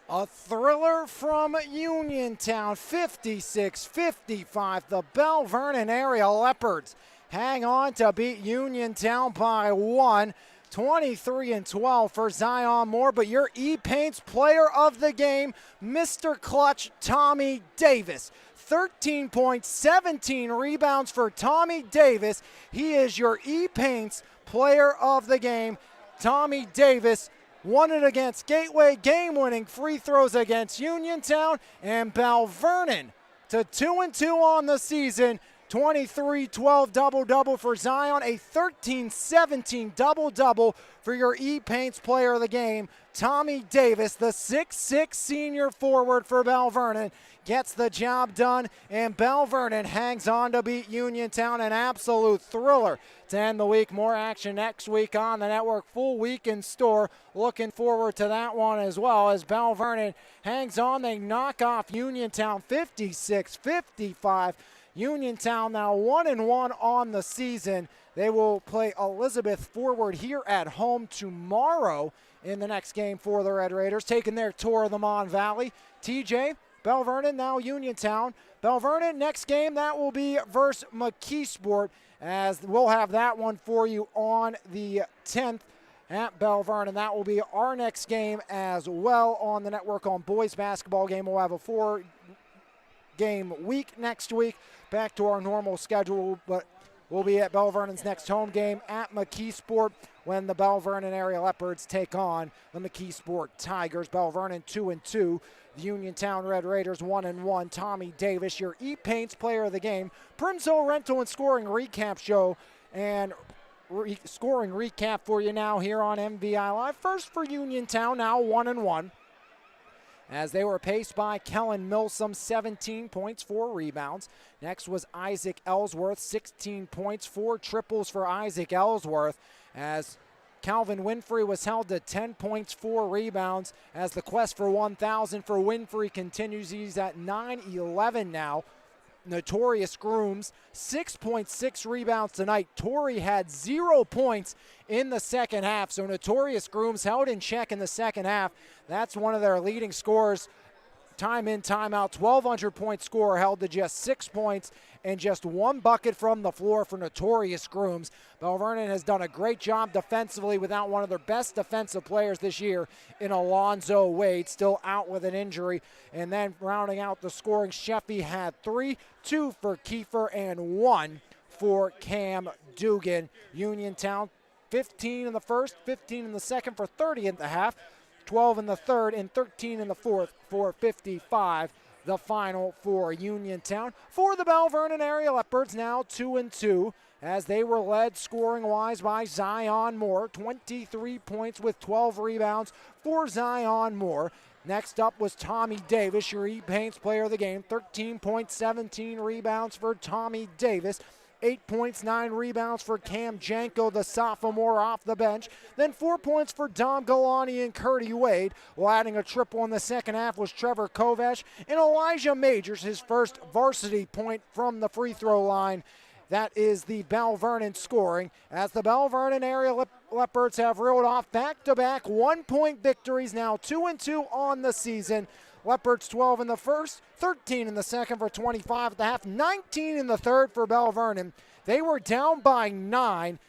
A thriller from Uniontown, 56-55. The Belle Vernon area Leopards hang on to beat Uniontown by 1. 23-12 for Zion Moore, but your E-Paints player of the game, Mr. Clutch, Tommy Davis. 13 points, 17 rebounds for Tommy Davis. He is your E-Paints player of the game. Tommy Davis won it against Gateway, game-winning free throws against Uniontown, and Belle Vernon to 2-2 on the season. 23-12 double-double for Zion, a 13-17 double-double for your E-Paints player of the game. Tommy Davis, the 6'6 senior forward for Belle Vernon, gets the job done, and Belle Vernon hangs on to beat Uniontown, an absolute thriller to end the week. More action next week on the network, full week in store. Looking forward to that one as well as Belle Vernon hangs on. They knock off Uniontown 56-55. Uniontown now 1-1 on the season. They will play Elizabeth Forward here at home tomorrow in the next game for the Red Raiders, taking their tour of the Mon Valley. TJ, Belle Vernon, now Uniontown. Belle Vernon, next game, that will be versus McKeesport, as we'll have that one for you on the 10th at Belle Vernon. That will be our next game as well on the network on boys basketball game. We'll have a 4-game week next week, back to our normal schedule, but we'll be at Belle Vernon's next home game at McKeesport when the Belle Vernon area Leopards take on the McKeesport Tigers. Belle Vernon 2-2. The Uniontown Red Raiders 1-1. Tommy Davis, your E-Paints player of the game. Primzo rental and scoring recap show and scoring recap for you now here on MVI Live. First for Uniontown, now 1-1. As they were paced by Kellen Milsom, 17 points, 4 rebounds. Next was Isaac Ellsworth, 16 points, 4 triples for Isaac Ellsworth, as Calvin Winfrey was held to 10 points, 4 rebounds, as the quest for 1,000 for Winfrey continues. He's at 9-11 now. Notorious Grooms, 6.6 rebounds tonight. Torrey had 0 points in the second half, so Notorious Grooms held in check in the second half. That's one of their leading scorers, time in, time out. 1,200-point scorer held to just 6 points and just 1 bucket from the floor for Notorious Grooms. Belle Vernon has done a great job defensively without one of their best defensive players this year in Alonzo Wade, still out with an injury. And then rounding out the scoring, Sheffy had 3, 2 for Kiefer, and 1 for Cam Dugan. Uniontown 15 in the first, 15 in the second for 30 in the half, 12 in the third, and 13 in the fourth for 55. The final for Uniontown. For the Belle Vernon area Leopards, now 2-2, as they were led scoring-wise by Zion Moore. 23 points with 12 rebounds for Zion Moore. Next up was Tommy Davis, your E-Paints player of the game. 13 points, 17 rebounds for Tommy Davis. 8 points, 9 rebounds for Cam Janko, the sophomore off the bench. Then 4 points for Dom Galani and Curdy Wade. While adding a triple in the second half was Trevor Kovash and Elijah Majors, his first varsity point from the free throw line. That is the Belle Vernon scoring, as the Belle Vernon area Leopards have reeled off back-to-back 1-point victories, now 2-2 on the season. Leopards 12 in the first, 13 in the second for 25 at the half, 19 in the third for Belle Vernon. They were down by 9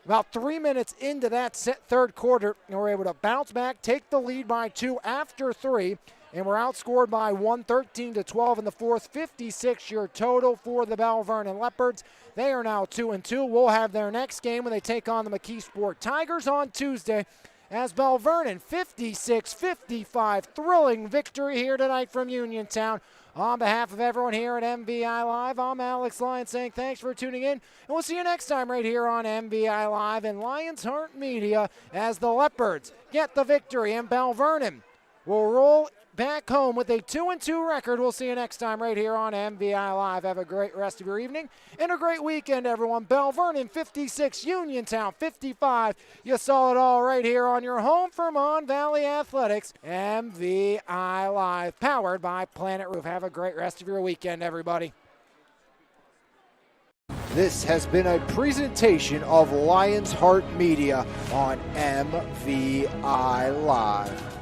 about 3 minutes into that third quarter, and were able to bounce back, take the lead by 2 after 3, and were outscored by 1, 13-12 in the fourth. 56 your total for the Belle Vernon Leopards. They are now 2-2. We'll have their next game when they take on the McKeesport Tigers on Tuesday, as Belle Vernon 56-55, thrilling victory here tonight from Uniontown On behalf of everyone here at MVI Live, I'm Alex Lyons saying thanks for tuning in, and we'll see you next time right here on MVI Live and Lions Heart Media as the Leopards get the victory and Belle Vernon will roll back home with a 2-2 record. We'll see you next time right here on MVI Live. Have a great rest of your evening and a great weekend, everyone. Belle Vernon 56, Uniontown 55. You saw it all right here on your home for Mon Valley Athletics. MVI Live, powered by Planet Roof. Have a great rest of your weekend, everybody. This has been a presentation of Lions Heart Media on MVI Live.